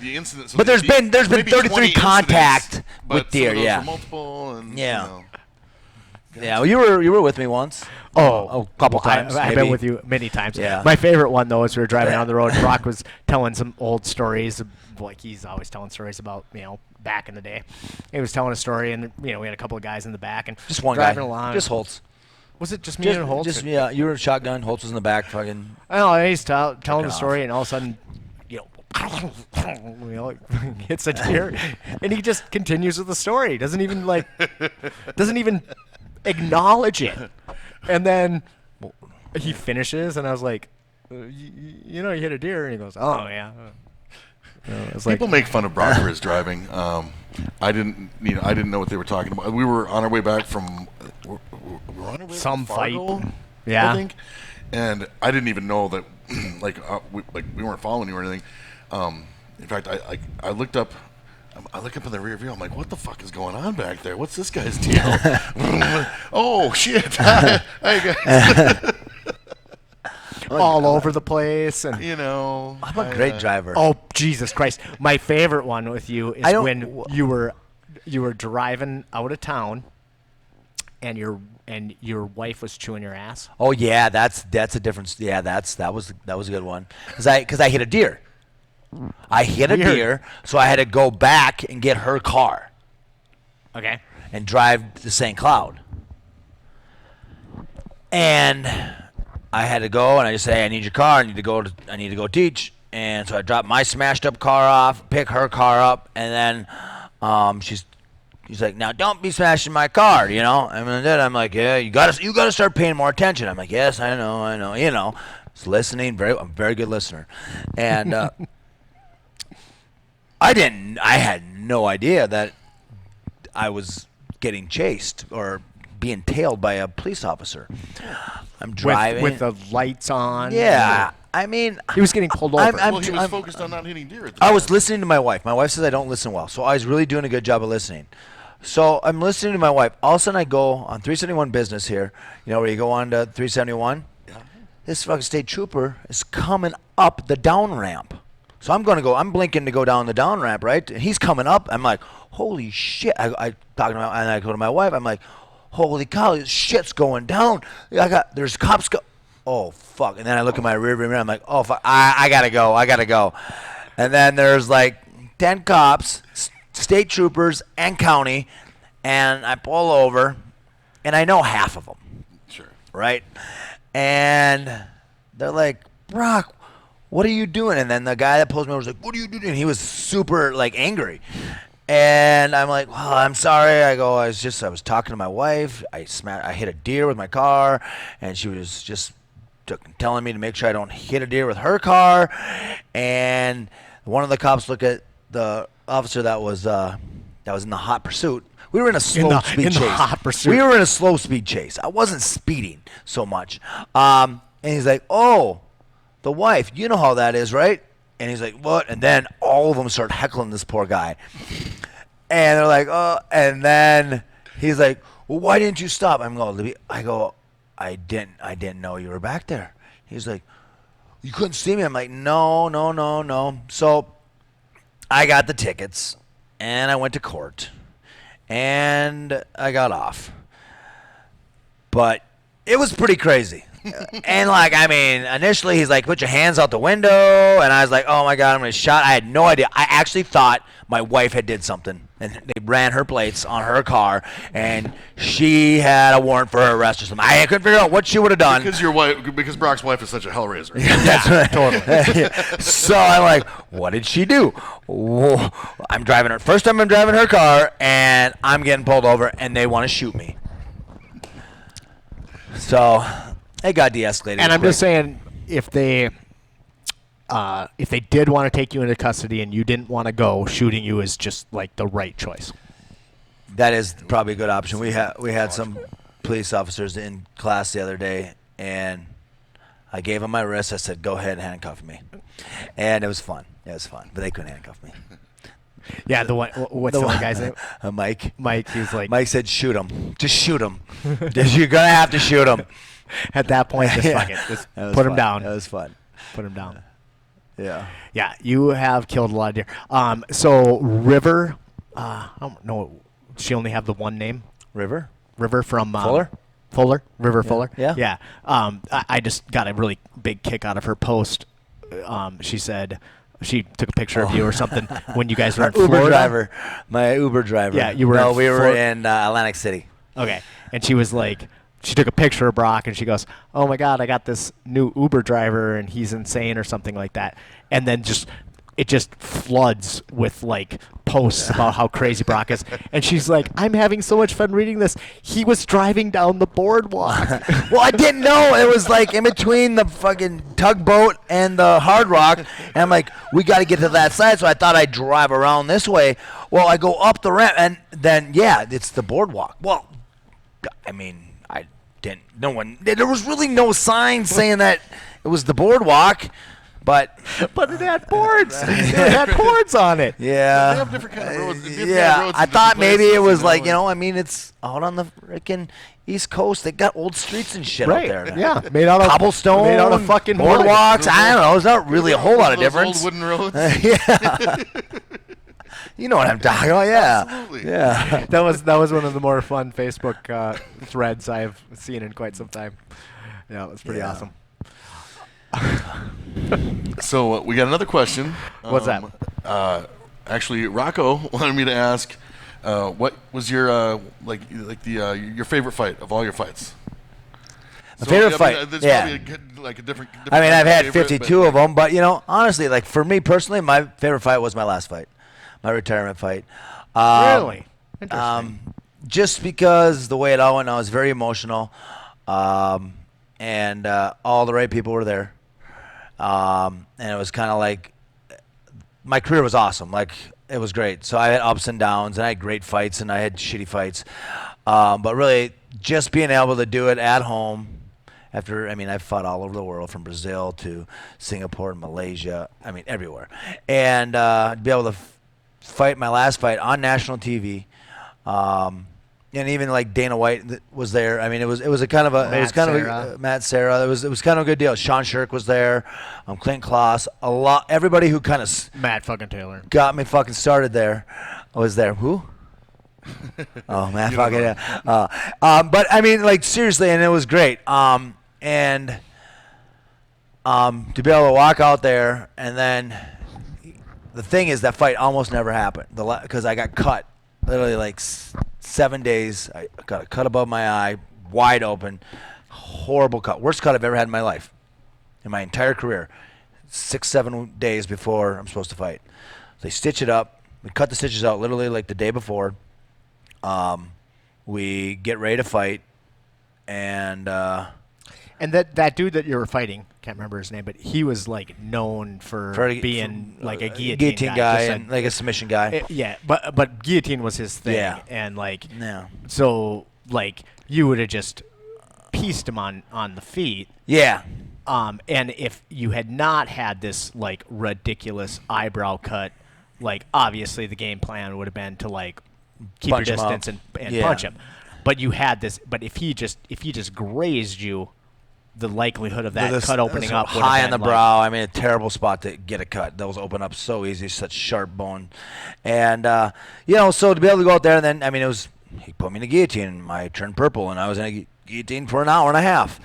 incidents. But there's been 33 contact with deer. Yeah. Multiple and yeah. Yeah. Well, you were with me once. Oh, a couple times. I've been with you many times. Yeah. My favorite one, though, is we were driving down the road. Brock was telling some old stories. Like, he's always telling stories about, back in the day. He was telling a story, and, we had a couple of guys in the back. And just one driving guy. along. Just Holtz. Was it just me and Holtz? Yeah, you were in shotgun. Holtz was in the back. Fucking. I don't know. He's telling the story, and all of a sudden, hits a deer, and he just continues with the story. Doesn't even acknowledge it. And then he finishes, and I was like, you hit a deer, and he goes, oh yeah. People make fun of Brock for his driving. I didn't know what they were talking about. We were on our way back from some Fargo, fight, yeah. I think, and I didn't even know that, we weren't following you or anything. In fact, I looked up. I look up in the rear view. I'm like, what the fuck is going on back there? What's this guy's deal? Oh shit! Hi guys. All over the place, and I'm a great driver. Oh Jesus Christ! My favorite one with you is when you were driving out of town, and your wife was chewing your ass. Oh yeah, that's a difference. Yeah, that was a good one. Cause I hit a deer. I hit a deer, so I had to go back and get her car. Okay. And drive to St. Cloud. And I had to go, and I just say, I need your car. I need to go teach. And so I dropped my smashed up car off, pick her car up, and then she's like, now don't be smashing my car, And then I'm like, yeah, you gotta start paying more attention. I'm like, yes, I know. It's listening. I'm a very good listener, and I had no idea that I was getting chased or being tailed by a police officer. I'm driving with the lights on. Yeah, I mean, he was getting pulled over. He was focused on not hitting deer at the I time. was listening to my wife. My wife says I don't listen well, so I was really doing a good job of listening. So I'm listening to my wife. All of a sudden, I go on 371 business here. Where you go on to 371. Yeah. This fucking state trooper is coming up the down ramp. So I'm blinking to go down the down ramp, right? And he's coming up. I'm like, holy shit! I talking about, and I go to my wife. I'm like, holy cow, this shit's going down. There's cops. Oh fuck! And then I look at my rear view mirror. I'm like, oh fuck! I gotta go. And then there's like 10 cops, state troopers, and county, and I pull over, and I know half of them. Sure. Right? And they're like, Brock, what are you doing? And then the guy that pulls me over was like, what are you doing? And he was super angry. And I'm like, well, I'm sorry. I was talking to my wife. I hit a deer with my car, and she was just telling me to make sure I don't hit a deer with her car. And one of the cops looked at the officer that was in the hot pursuit. We were in a slow speed chase. Hot pursuit. We were in a slow speed chase. I wasn't speeding so much. And he's like, oh, the wife, you know how that is, right? And he's like, what? And then all of them start heckling this poor guy. And they're like, oh. And then he's like, well, why didn't you stop? I didn't know you were back there. He's like, you couldn't see me? I'm like, no. So I got the tickets, and I went to court, and I got off. But it was pretty crazy. And like, I mean, initially he's like, put your hands out the window, and I was like, oh my God, I'm gonna shot. I had no idea. I actually thought my wife had did something, and they ran her plates on her car, and she had a warrant for her arrest or something. I couldn't figure out what she would have done. Because Brock's wife is such a hellraiser. That's right. Totally. So I'm like, what did she do? Whoa. I'm driving her. First time I'm driving her car, and I'm getting pulled over, and they want to shoot me. So it got de-escalated. And I'm quick. just saying, if they did want to take you into custody and you didn't want to go, shooting you is just like the right choice. That is probably a good option. We had some police officers in class the other day, and I gave them my wrist. I said, "Go ahead and handcuff me," and it was fun. It was fun, but they couldn't handcuff me. Yeah, the one. What's the one guy's name? Mike. Mike. He's like. Mike said, "Shoot him. Just shoot him. You're gonna have to shoot him." At that point, just fuck it. Just put him down. That was fun. Put him down. Yeah. Yeah, you have killed a lot of deer. So River, I don't know. Does she only have the one name? River from Fuller. River Yeah. Fuller. Yeah. Yeah. I just got a really big kick out of her post. She said she took a picture of you or something when you guys were in Uber Florida. driver. My Uber driver. Yeah, you were. No, in we were in Atlantic City. Okay, and she was like, she took a picture of Brock and she goes, "Oh my God, I got this new Uber driver and he's insane," or something like that. And then it just floods with like posts about how crazy Brock is. And she's like, "I'm having so much fun reading this. He was driving down the boardwalk." Well, I didn't know it was like in between the fucking tugboat and the Hard Rock, and I'm like, we got to get to that side, so I thought I'd drive around this way. Well, I go up the ramp, and then it's the boardwalk. Well, I mean, I didn't. No one. There was really no sign saying that it was the boardwalk, but it had boards. It had boards on it. yeah. They have different kind of roads. Different Yeah, kind of roads I in thought different maybe it places, was like, and- I mean, it's out on the freaking East Coast. They got old streets and shit Right. out there. Yeah. Made out of Cobblestone, Made out of fucking wood. boardwalks. I don't know. There's not really a whole lot of Those difference. Old wooden roads. Yeah. You know what I'm talking about, yeah. Absolutely. Yeah. That was one of the more fun Facebook threads I've seen in quite some time. Yeah, it was pretty Yeah. awesome. So we got another question. What's that? Actually, Rocco wanted me to ask, what was your your favorite fight of all your fights? My favorite fight, There's yeah. probably a different. I mean, I've had favorite, 52 of them, but, honestly, like, for me personally, my favorite fight was my last fight, my retirement fight. Really? Interesting. Just because the way it all went, I was very emotional, and all the right people were there. And it was kind of like my career was awesome. Like, it was great. So I had ups and downs, and I had great fights, and I had shitty fights. But really, just being able to do it at home I've fought all over the world, from Brazil to Singapore and Malaysia. I mean, everywhere. And to be able to fight my last fight on national TV, and even like Dana White was there. I mean, it was a kind of a Matt Serra. It was kind of a good deal. Sean Shirk was there. Clint Kloss. Everybody who kind of Matt fucking Taylor. got me fucking started there was there. Who? Oh, Matt fucking yeah. But I mean, like, seriously, and it was great. And to be able to walk out there, and then the thing is, that fight almost never happened because I got cut literally like 7 days. I got a cut above my eye, wide open, horrible cut, worst cut I've ever had in my life, in my entire career. 6-7 days before I'm supposed to fight, they stitch it up. We cut the stitches out literally like the day before. We get ready to fight, and that dude that you were fighting, can't remember his name, but he was like known for being like a guillotine guy just and like a submission guy. Yeah, but guillotine was his thing. Yeah. And like, Yeah. so like you would have just pieced him on the feet. Yeah. And if you had not had this like ridiculous eyebrow cut, like obviously the game plan would have been to like keep Punch your him distance up. and Yeah. punch him. But you had this. But if he just grazed you, the likelihood of that cut opening up would high have on the been, like, brow. I mean, a terrible spot to get a cut. Those open up so easy, such sharp bone, and so to be able to go out there, and then it was he put me in a guillotine. And I turned purple, and I was in a guillotine for an hour and a half.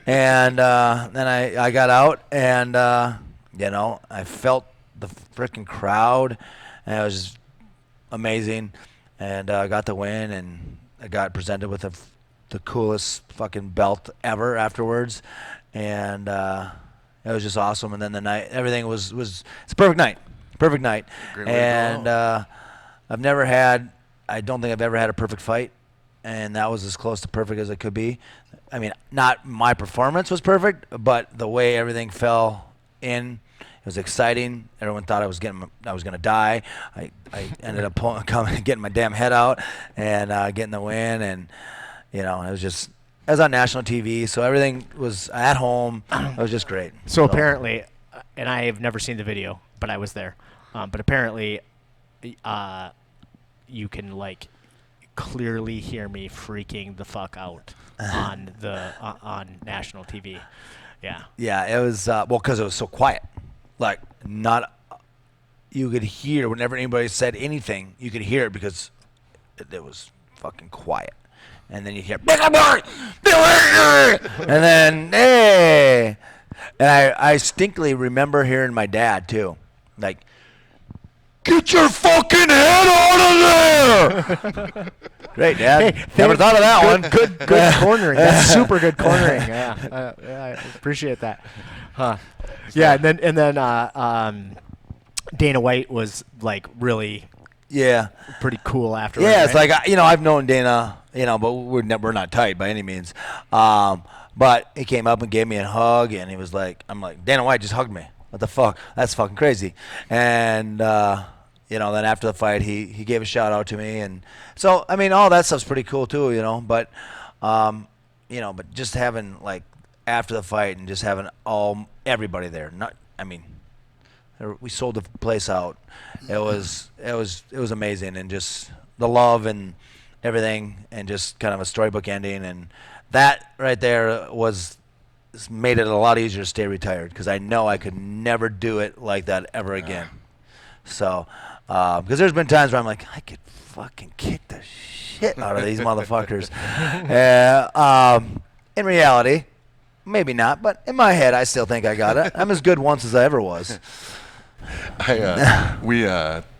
And then I got out, and, I felt the freaking crowd, and it was just amazing. And I got the win, and I got presented with the coolest fucking belt ever afterwards. And it was just awesome. And then the night, everything was it's a perfect night. Perfect night. Great way to go. I don't think I've ever had a perfect fight, and that was as close to perfect as it could be. I mean, not my performance was perfect, but the way everything fell in, it was exciting. Everyone thought I was going to die. I ended up getting my damn head out and getting the win, and it was on national TV, so everything was at home. It was just great. So apparently, and I have never seen the video, but I was there. But apparently, you can clearly hear me freaking the fuck out on the on national TV. Yeah. Yeah, it was because it was so quiet. You could hear whenever anybody said anything, you could hear it because it was fucking quiet. And then you hear, and then, hey. And I distinctly remember hearing my dad, too. Get your fucking head out of there! Great, Dad. Hey, never thought of that one. Good cornering. That's super good cornering. Yeah, I appreciate that. Huh. Yeah, and then Dana White was really pretty cool after. Yeah, it's right? I've known Dana, but we're not tight by any means. But he came up and gave me a hug, and he was I'm like, Dana White just hugged me. What the fuck? That's fucking crazy. And then after the fight, he gave a shout out to me, and so all that stuff's pretty cool too, But but just having after the fight and just having everybody there. We sold the place out. It was amazing, and just the love and everything, and just kind of a storybook ending, and that right there made it a lot easier to stay retired, because I know I could never do it like that ever again. So, because there's been times where I'm like, I could fucking kick the shit out of these motherfuckers. In reality, maybe not, but in my head, I still think I got it. I'm as good once as I ever was. We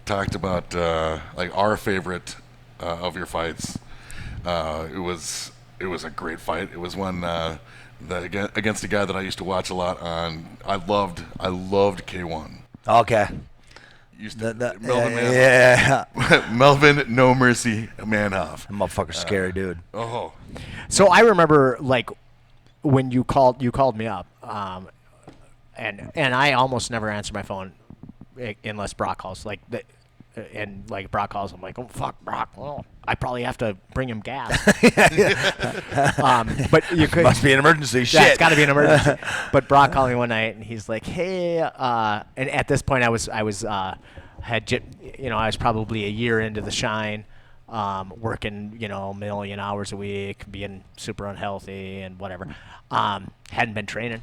talked about our favorite of your fights. It was a great fight. It was one against a guy that I used to watch a lot on. I loved K1. Okay. Melvin Melvin No Mercy Manhoff. That motherfucker's scary, dude. Oh. So I remember when you called me up, and I almost never answer my phone unless Brock calls. Brock calls, I'm like, oh fuck, Brock. Well, I probably have to bring him gas. But you could must be an emergency. Yeah, Shit, it's got to be an emergency. But Brock called me one night, and he's like, hey, and at this point I was probably a year into the shine, working a million hours a week, being super unhealthy and whatever. Hadn't trained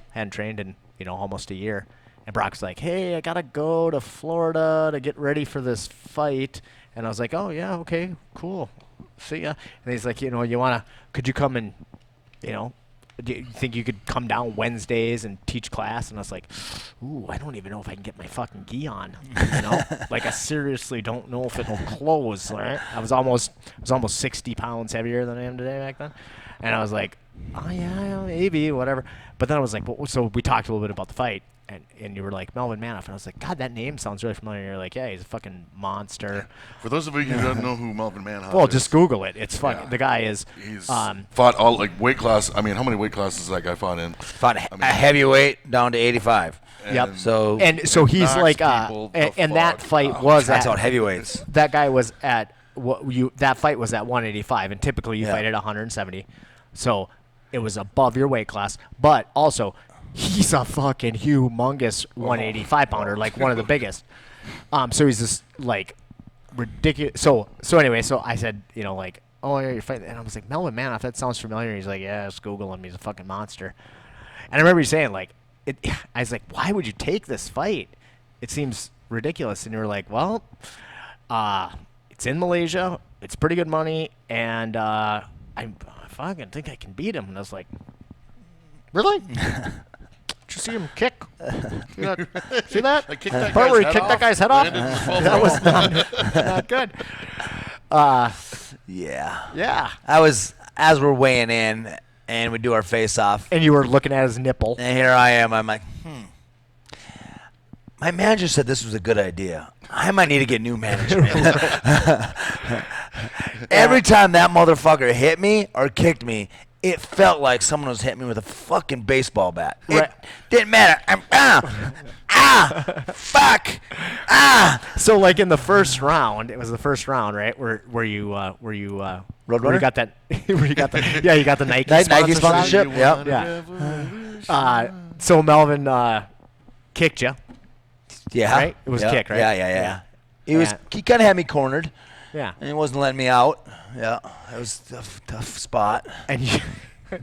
in almost a year. And Brock's like, hey, I got to go to Florida to get ready for this fight. And I was like, oh, yeah, okay, cool. See ya. And he's like, could you come and, do you think you could come down Wednesdays and teach class? And I was like, ooh, I don't even know if I can get my fucking gi on. I seriously don't know if it'll close. Right? I was almost 60 pounds heavier than I am today back then. And I was like, oh, yeah, maybe, whatever. But then I was like, well, so we talked a little bit about the fight. And you were like, Melvin Manoff. And I was like, God, that name sounds really familiar. And you're like, yeah, he's a fucking monster. For those of you who don't know who Melvin Manoff is. Just Google it. It's fucking, the guy is. He's fought all, weight class. I mean, how many weight classes has that guy fought in? Fought a heavyweight down to 85. Yep. So he's that fight was that's out heavyweights. That guy was at, that fight was at 185. And typically you fight at 170. So it was above your weight class. But also, he's a fucking humongous 185 pounder, one of the biggest. So he's just ridiculous. So anyway, so I said, oh yeah, you're fighting, and I was like, Melvin Manoff, that sounds familiar. And he's like, yeah, just Google him. He's a fucking monster. And I remember you saying I was like, why would you take this fight? It seems ridiculous. And you were like, well, it's in Malaysia. It's pretty good money, and fucking think I can beat him. And I was like, really? Did you see him kick? See that? I kicked that Part where he guy's kicked head that guy's head off? Landed in the 12 That row. was not good. Yeah. Yeah. I was, as we're weighing in, and we do our face-off, And you were looking at his nipple. and here I am. I'm like, my manager said this was a good idea. I might need to get new management. Every time that motherfucker hit me or kicked me, it felt like someone was hitting me with a fucking baseball bat. Right. It didn't matter. Fuck. So like in the first round, it was the first round, right? Where you where you Roadrunner? got that where you got the you got the Nike Nike sponsorship. sponsorship. Yep. Yeah. So Melvin kicked you. Yeah. Right? It was Yep. kick, right? Yeah. He Yeah. He kind of had me cornered, Yeah. and he wasn't letting me out. Yeah. It was a tough spot. And you,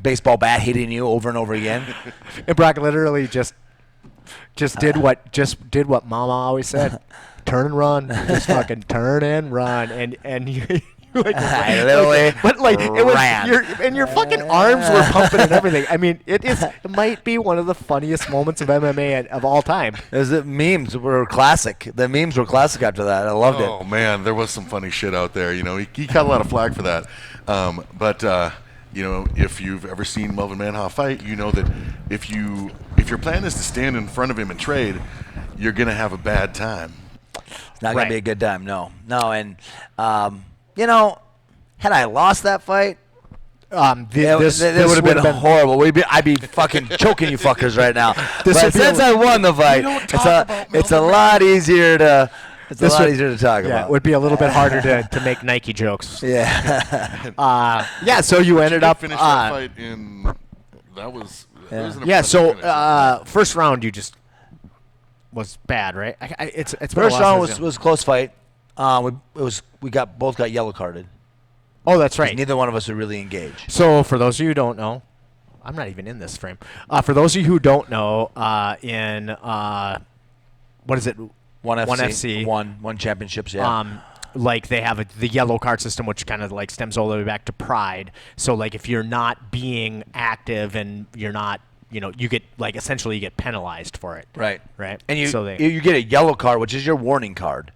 Baseball bat hitting you over and over again. and Brock literally just did what Mama always said. Turn and run. Just fucking turn and run. And you like, I literally but like it was ran. your fucking arms were pumping and everything. I mean, it might be one of the funniest moments of MMA of all time. Memes were classic. The memes were classic after that. I loved it. Oh man, there was some funny shit out there. He got a lot of flack for that. But if you've ever seen Melvin Manhoff fight, you know that if your plan is to stand in front of him and trade, you're gonna have a bad time. It's not Right. gonna be a good time. No. And had I lost that fight, This it would have been horrible. I'd be fucking choking you fuckers right now. This But would be since a- I won the fight, it's a lot easier to. It's a lot easier to talk Yeah, about. it would be a little bit harder to make Nike jokes. Yeah. Yeah, so you ended up Finish that fight in. That was. It was an yeah. impressive So finish. first round you just was bad, right? It's been a First while round since was a close fight. We both got yellow carded. Oh, that's right. Neither one of us are really engaged. So for those of you who don't know, I'm not even in this frame. For those of you who don't know, in what is it? One FC. One championships. Yeah. Like they have the yellow card system, which kind of like stems all the way back to Pride. So like if you're not being active and you're not, you get like essentially you get penalized for it. Right. And you get a yellow card, which is your warning card.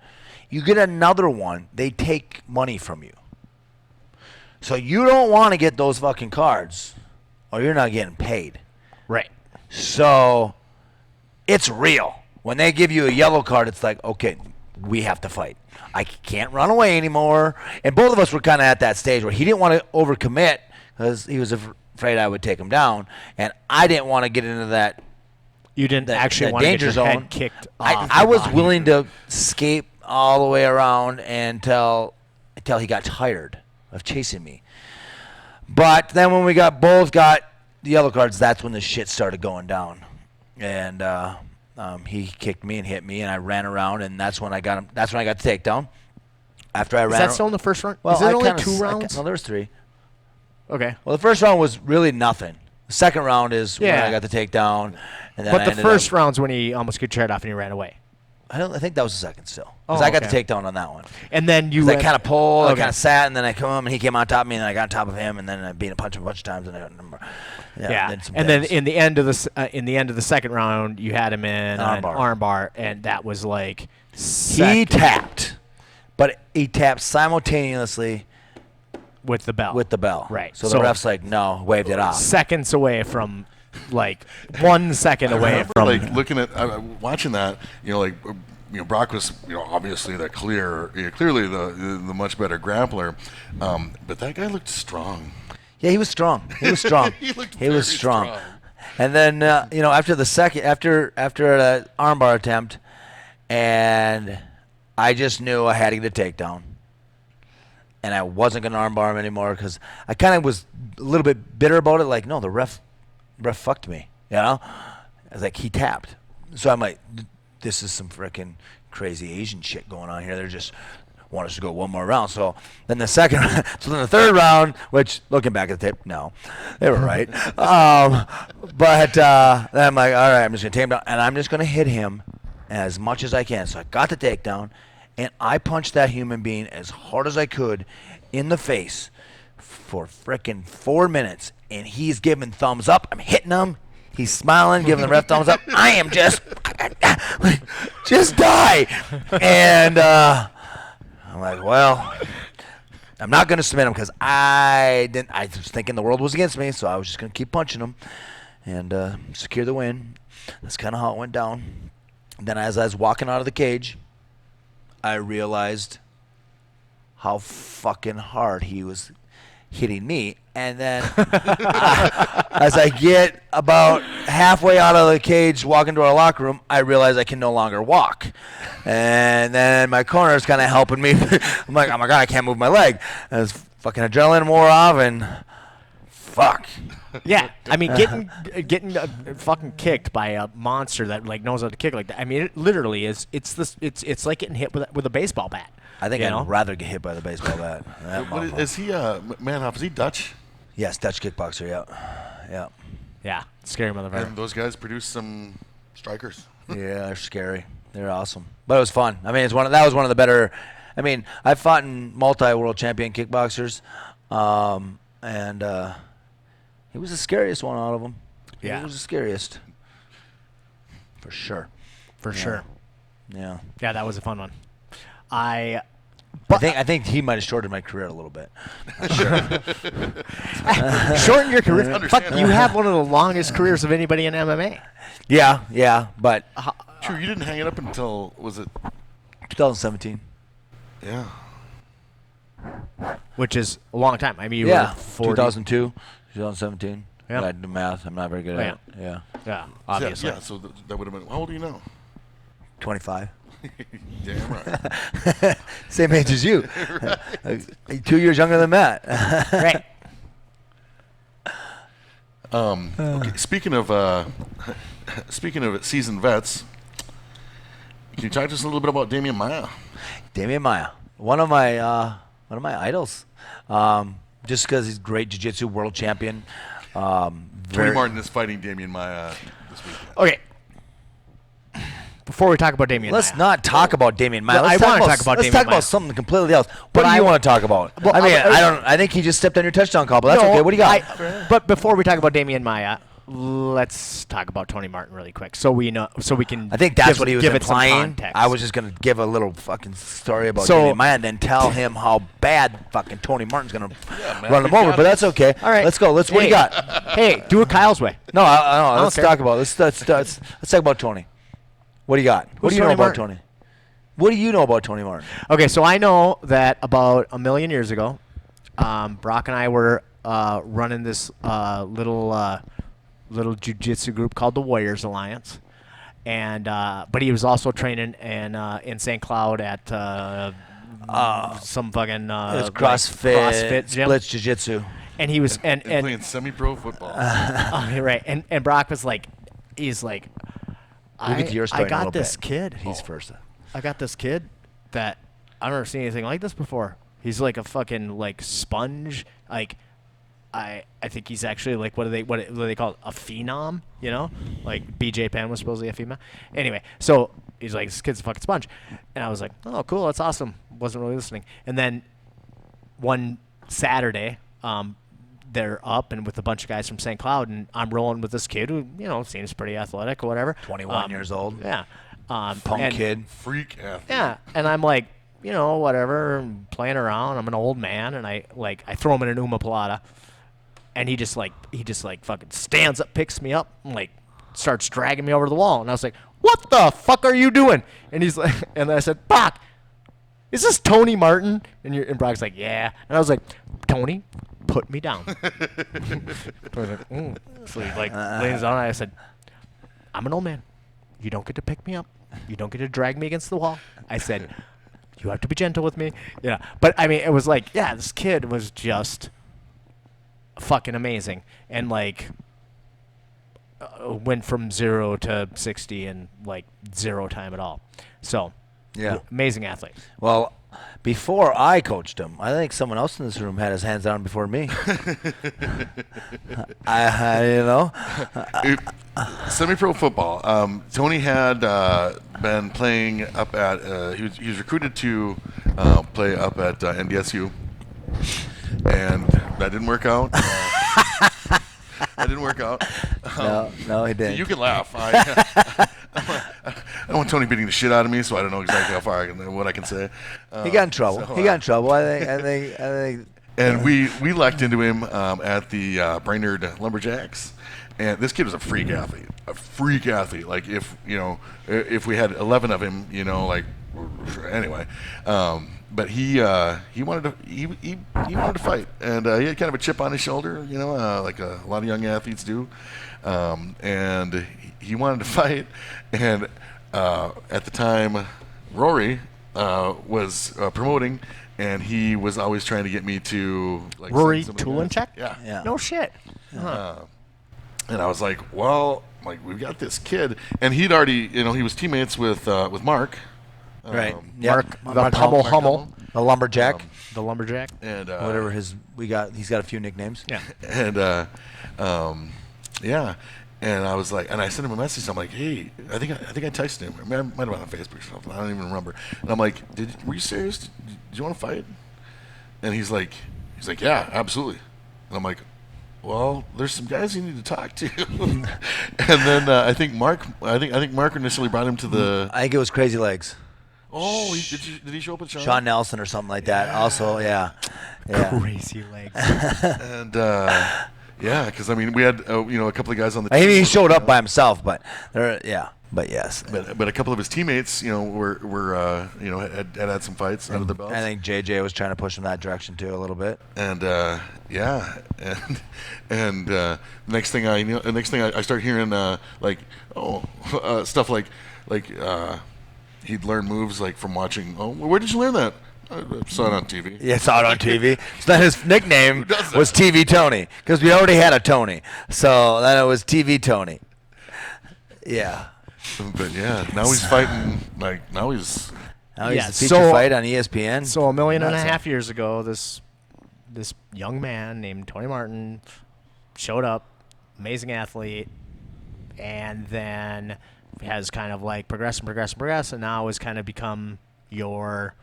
You get another one, they take money from you. So you don't want to get those fucking cards, or you're not getting paid. Right. So it's real. When they give you a yellow card, it's like, okay, we have to fight. I can't run away anymore. And both of us were kind of at that stage where he didn't want to overcommit because he was afraid I would take him down, and I didn't want to get into that. You didn't actually want to get your head kicked off. I was willing to escape all the way around until he got tired of chasing me. But then when we both got the yellow cards, that's when the shit started going down. And he kicked me and hit me, and I ran around, and that's when I got him. That's when I got the takedown. After I ran. Is that still in the first round? Well, is it only kinda 2 rounds? No, there was 3. Okay. Well, the first round was really nothing. The second round is when Yeah. I got the takedown, and then But I the ended first up, round's when he almost got your head off and he ran away. I think that was the second still, because Oh, I got okay. the takedown on that one. And then you I kind of pulled, Okay. I kind of sat, and then I come up, and he came on top of me, and then I got on top of him, and then I beat him, punched him a bunch of times, and Yeah, some and then pins. in the end of the second round, you had him in an armbar, and that was like he tapped, but he tapped simultaneously with the bell. Right. So the ref's like, no, waved it off. Seconds away from, like 1 second away remember, from. like looking at watching that, Brock was, obviously clearly the much better grappler, but that guy looked strong. Yeah, he was strong. He was strong. He looked he was very strong. strong. And then after the after the armbar attempt, and I just knew I had to get a takedown, and I wasn't gonna armbar him anymore because I kind of was a little bit bitter about it. Like, no, the ref fucked me. I was like, he tapped. So I'm like, this is some freaking crazy Asian shit going on here. They're just want us to go one more round. So then the third round, which looking back at the tape, no, they were right. But then I'm like, all right, I'm just gonna take him down, and I'm just gonna hit him as much as I can. So I got the takedown, and I punched that human being as hard as I could in the face for frickin' 4 minutes, and he's giving thumbs up. I'm hitting him. He's smiling, giving the ref thumbs up. I am just die. And I'm like, well, I'm not going to submit him because I was thinking the world was against me, so I was just going to keep punching him and secure the win. That's kind of how it went down. Then as I was walking out of the cage, I realized how fucking hard he was hitting me. And then as I get about halfway out of the cage, walking to our locker room, I realize I can no longer walk. And then my corner is kind of helping me. I'm like, oh my God, I can't move my leg. And this fucking adrenaline wore off, and fuck. Yeah, I mean, getting fucking kicked by a monster that like knows how to kick like that. I mean, it literally is. It's like getting hit with a baseball bat. I think I'd rather get hit by the baseball bat. Is he Manhoff? Is he Dutch? Yes, Dutch kickboxer. Yeah. Yeah, scary motherfucker. And those guys produce some strikers. Yeah, they're scary. They're awesome, but it was fun. I mean, that was one of the better. I mean, I fought in multi-world champion kickboxers, and he was the scariest one out of them. Yeah, he was the scariest, for sure. Yeah. Yeah, that was a fun one. I think he might have shortened my career a little bit. Sure. Shorten your career? Fuck, you have one of the longest careers of anybody in MMA. Yeah, but true. You didn't hang it up until, was it 2017? Yeah. Which is a long time. I mean, you were 40. 2002, 2017. Yeah. I do math. I'm not very good at it. Yeah. Obviously. Yeah, so that would have been, how old are you now? 25. Damn right. Same age as you. 2 years younger than Matt. Right. Okay, speaking of seasoned vets, can you talk to us a little bit about Damian Maia? Damian Maia, one of my idols. Just because he's great jiu-jitsu world champion. Tony Martin is fighting Damian Maia this weekend. Okay. Before we talk about Damian Let's Maia. not talk about Damian Maia. Well, I want to talk about Let's Damian talk Maia. about something completely else. What do you want to talk about? Well, I mean, I think he just stepped on your touchdown call, but that's okay. What do you got? But before we talk about Damian Maia, let's talk about Tony Martin really quick, so we know, so we can. I think that's what he was give it some implying. context. I was just gonna give a little fucking story about Damian Maia and then tell him how bad fucking Tony Martin's gonna run him over. But that's okay. All right, let's go. What do you got? Hey, do it Kyle's way. No, let's talk about. Let's talk about Tony. What do you got? What do you know about Tony? What do you know about Tony Martin? Okay, so I know that about a million years ago, Brock and I were running this little jiu-jitsu group called the Warriors Alliance, and but he was also training in St. Cloud at some fucking It was CrossFit gym. Splits jiu-jitsu. And he was and playing semi-pro football. oh, right. And Brock was like, he's like, We'll get to your story I in a little got this bit. kid. He's first. I got this kid that I've never seen anything like this before. He's like a fucking like sponge. Like I think he's actually like what do they call it? A phenom, you know? Like BJ Penn was supposedly a female. Anyway, so he's like, this kid's a fucking sponge. And I was like, oh cool, that's awesome. Wasn't really listening. And then one Saturday, they're up and with a bunch of guys from St. Cloud, and I'm rolling with this kid who, you know, seems pretty athletic or whatever. 21 years old. Yeah. Punk kid. Freak athlete. Yeah. And I'm like, you know, whatever, I'm playing around. I'm an old man, and I throw him in an omoplata, and he just fucking stands up, picks me up, and like starts dragging me over the wall. And I was like, what the fuck are you doing? And he's like, and I said, Brock, is this Tony Martin? And Brock's like, yeah. And I was like, Tony, put me down. I was like, So he like lays down, and I said, I'm an old man. You don't get to pick me up. You don't get to drag me against the wall. I said, you have to be gentle with me. Yeah. But I mean, it was like, yeah, this kid was just fucking amazing. And like, went from 0 to 60 in like 0 time at all. So, yeah, amazing athlete. Well, before I coached him, I think someone else in this room had his hands down before me. You know, semi-pro football. Tony had been playing up at. He was recruited to play up at NDSU, and that didn't work out. That didn't work out. No, he didn't. You can laugh. I don't want Tony beating the shit out of me, so I don't know exactly how far what I can say. He got in trouble. So, he got in trouble. I think. And we lucked into him at the Brainerd Lumberjacks. And this kid was a freak athlete. Like if we had 11 of him, anyway. But he wanted to fight, and he had kind of a chip on his shoulder, like a lot of young athletes do. And he wanted to fight, and at the time, Rory was promoting. And he was always trying to get me to Rory Tulenchek? Yeah. No shit. And I was like, well, we've got this kid, and he'd already, he was teammates with Mark. Right. Mark Mark Hummel. The lumberjack. The lumberjack. And whatever he's got a few nicknames. Yeah. And yeah. And I was like, and I sent him a message. I'm like, hey, I think I texted him. I might have been on Facebook or something. I don't even remember. And I'm like, were you serious? Did you want to fight? And he's like, yeah, absolutely. And I'm like, well, there's some guys you need to talk to. And then I think Mark initially brought him to the. I think it was Crazy Legs. Oh, did he show up with Sean? Sean Nelson or something like that. Also, yeah. Crazy Legs. And. Yeah, because we had a couple of guys on the I team. mean, he showed up by himself, but yes. But a couple of his teammates, were had some fights under the belts. I think JJ was trying to push him that direction too a little bit. And next thing I start hearing stuff like he'd learn moves from watching. Oh, where did you learn that? I saw it on TV. Yeah, saw it on TV. So then his nickname was TV Tony because we already had a Tony. So then it was TV Tony. Yeah. But yeah, now he's fighting. Now he's a feature fight on ESPN. So 1.5 million years ago, this young man named Tony Martin showed up, amazing athlete, and then has kind of progressed, and now has kind of become your.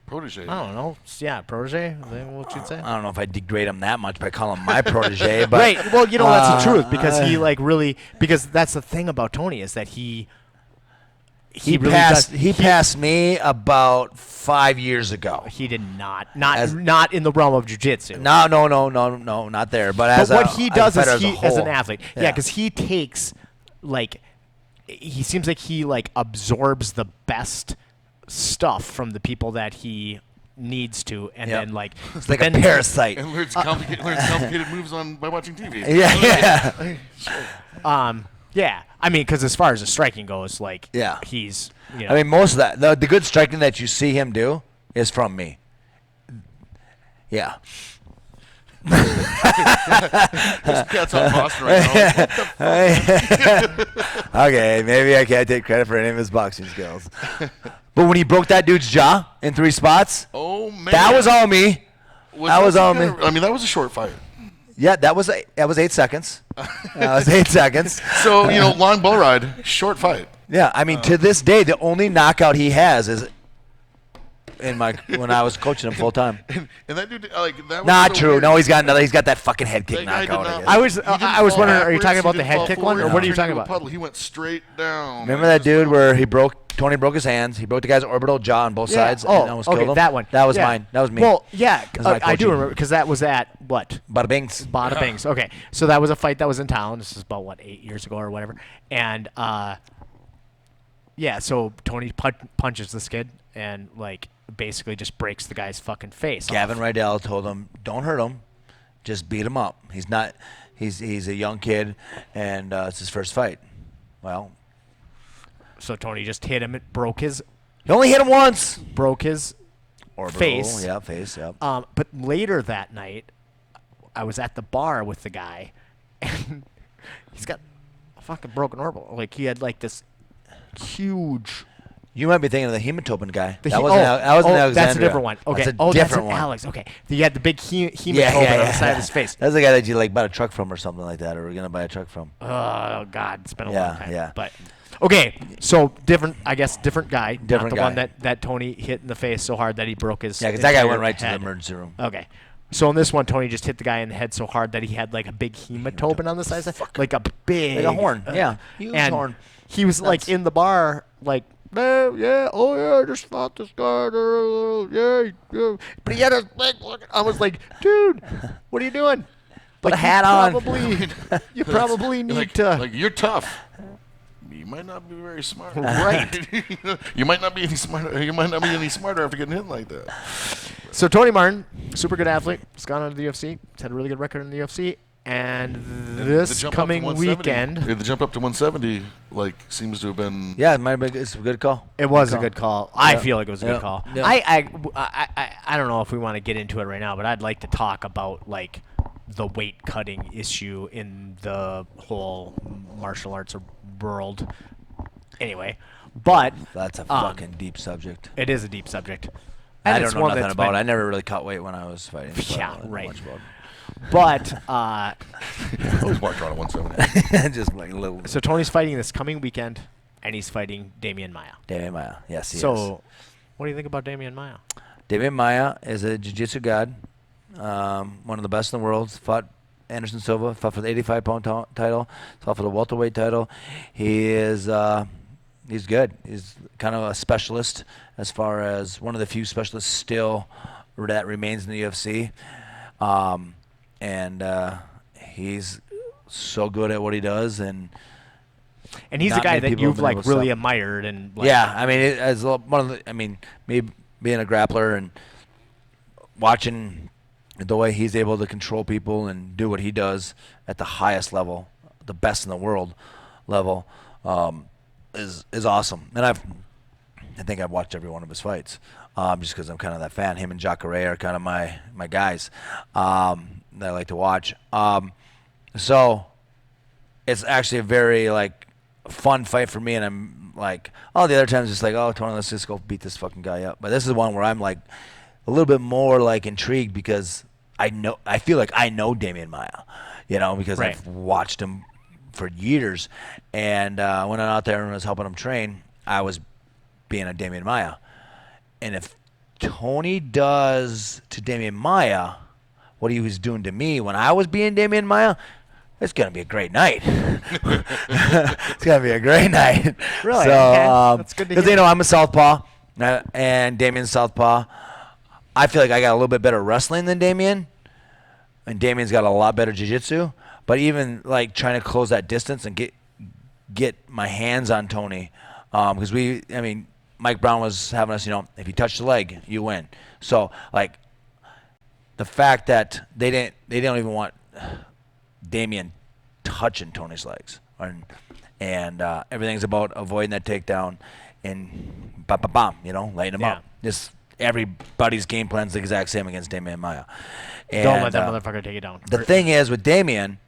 Protege. I don't know. Yeah, protege. What you'd say? I don't know if I degrade him that much by calling him my protege, but right. Well, that's the truth because he really because that's the thing about Tony is that he really passed me about 5 years ago. He did not in the realm of jiu-jitsu. No, not there. But what he does is as an athlete, yeah, because he takes he seems like he absorbs the best stuff from the people that he needs to, and then it's like a parasite. And learns complicated moves by watching TV. Yeah. Yeah. I mean, because as far as the striking goes, he's. I mean, most of that, the good striking that you see him do is from me. Yeah. This cat's on Boston right now. Okay, maybe I can't take credit for any of his boxing skills. But when he broke that dude's jaw in 3 spots, oh man, that was all me. That was all me. I mean, that was a short fight. Yeah, that was 8 seconds. That was 8 seconds. So long bull ride, short fight. Yeah, I mean, to this day, the only knockout he has is when I was coaching him full time. And that dude, that was not so true. weird. No, he's got that fucking head kick knockout. I was wondering, are you talking about the head kick one, or what are you talking about? Puddle. He went straight down. Remember that dude where Tony broke his hands. He broke the guy's orbital jaw on both sides and almost killed him. That one. That was mine. That was me. Well, yeah, I do remember because that was at what? Bada Bings. Bada Bings. Okay, so that was a fight that was in town. This is about 8 years ago or whatever, and yeah. So Tony punches this kid and basically just breaks the guy's fucking face. Gavin Rydell told him, "Don't hurt him, just beat him up. He's not. He's a young kid, and it's his first fight." Well, so Tony just hit him. It broke his. He only hit him once. Broke his face. Yeah, face. Yeah. But later that night, I was at the bar with the guy, and he's got a fucking broken orbital. He had this huge. You might be thinking of the hematoma guy. That wasn't Alexandria. That's a different one. Okay. That's that's one. Alex. Okay. He had the big hematoma on the side of his face. That's the guy that you bought a truck from or something like that, or were going to buy a truck from. Oh, God. It's been a long time. Yeah. But, Okay, so different guy. Different not the guy. one that Tony hit in the face so hard that he broke his. Yeah, because that guy entire went right to the head. emergency room. Okay. So in this one, Tony just hit the guy in the head so hard that he had like a big hematoma on the side, like a big, Like a horn. Yeah, huge and horn. he was like in the bar, like, I just fought this guy, yeah. But he had a big look. I was like, dude, what are you doing? Put Like, a hat on. You probably need like, to. like, you're tough. You might not be very smart. Right. You might not be any smarter. You might not be any smarter after getting hit like that. So Tony Martin, super good athlete, has gone on to the UFC. He's had a really good record in the UFC. And this coming weekend, the jump up to 170 seems to have been. Yeah, it might have been. It's a good call. it was a good call. I Yeah. feel like it was a good call. Yeah. I don't know if we want to get into it right now, but I'd like to talk about like the weight cutting issue in the whole martial arts world. Anyway, but That's a fucking deep subject. it is a deep subject. I it's don't know one nothing that's about it. been- I never really caught weight when I was fighting. So Yeah, I don't know right. much about it. But I always walked around at 170. Just like a little. so Tony's fighting this coming weekend, and he's fighting Damian Maia. Damian Maia. Yes, he is. So, what do you think about Damian Maia? Damian Maia is a jiu-jitsu god. One of the best in the world. Fought Anderson Silva. Fought for the 85-pound title. Fought for the welterweight title. He is. He's good. He's kind of a specialist as far as one of the few specialists still that remains in the UFC. And he's so good at what he does, and And he's a not guy many that people you've have been able like to really stop. admired and like, yeah, I mean, as one of the, I mean, me being a grappler and watching the way he's able to control people and do what he does at the highest level, the best in the world level, is awesome. And I think I've watched every one of his fights, just because I'm kind of that fan. Him and Jacare are kind of my guys that I like to watch. So it's actually a very like fun fight for me, and I'm like, all the other times it's like, oh, Tony, let's just go beat this fucking guy up. But this is one where I'm like a little bit more like intrigued because I feel like I know Damian Maia, because Right. I've watched him for years, and when I went out there and was helping him train, I was being a Damian Maia. And if Tony does to Damian Maia what he was doing to me when I was being Damian Maia, it's going to be a great night. It's going to be a great night. Really? So, Okay. That's good to because, hear. I'm a southpaw, and Damian's southpaw. I feel like I got a little bit better wrestling than Damian, and Damian's got a lot better jiu-jitsu. But even, like, trying to close that distance and get my hands on Tony, because Mike Brown was having us, if you touch the leg, you win. So, like, the fact that they don't even want Damian touching Tony's legs, and everything's about avoiding that takedown and bam, lighting him Yeah. up. Just everybody's game plan's the exact same against Damian Maia. And, Don't let that motherfucker take it down. the thing is with Damian,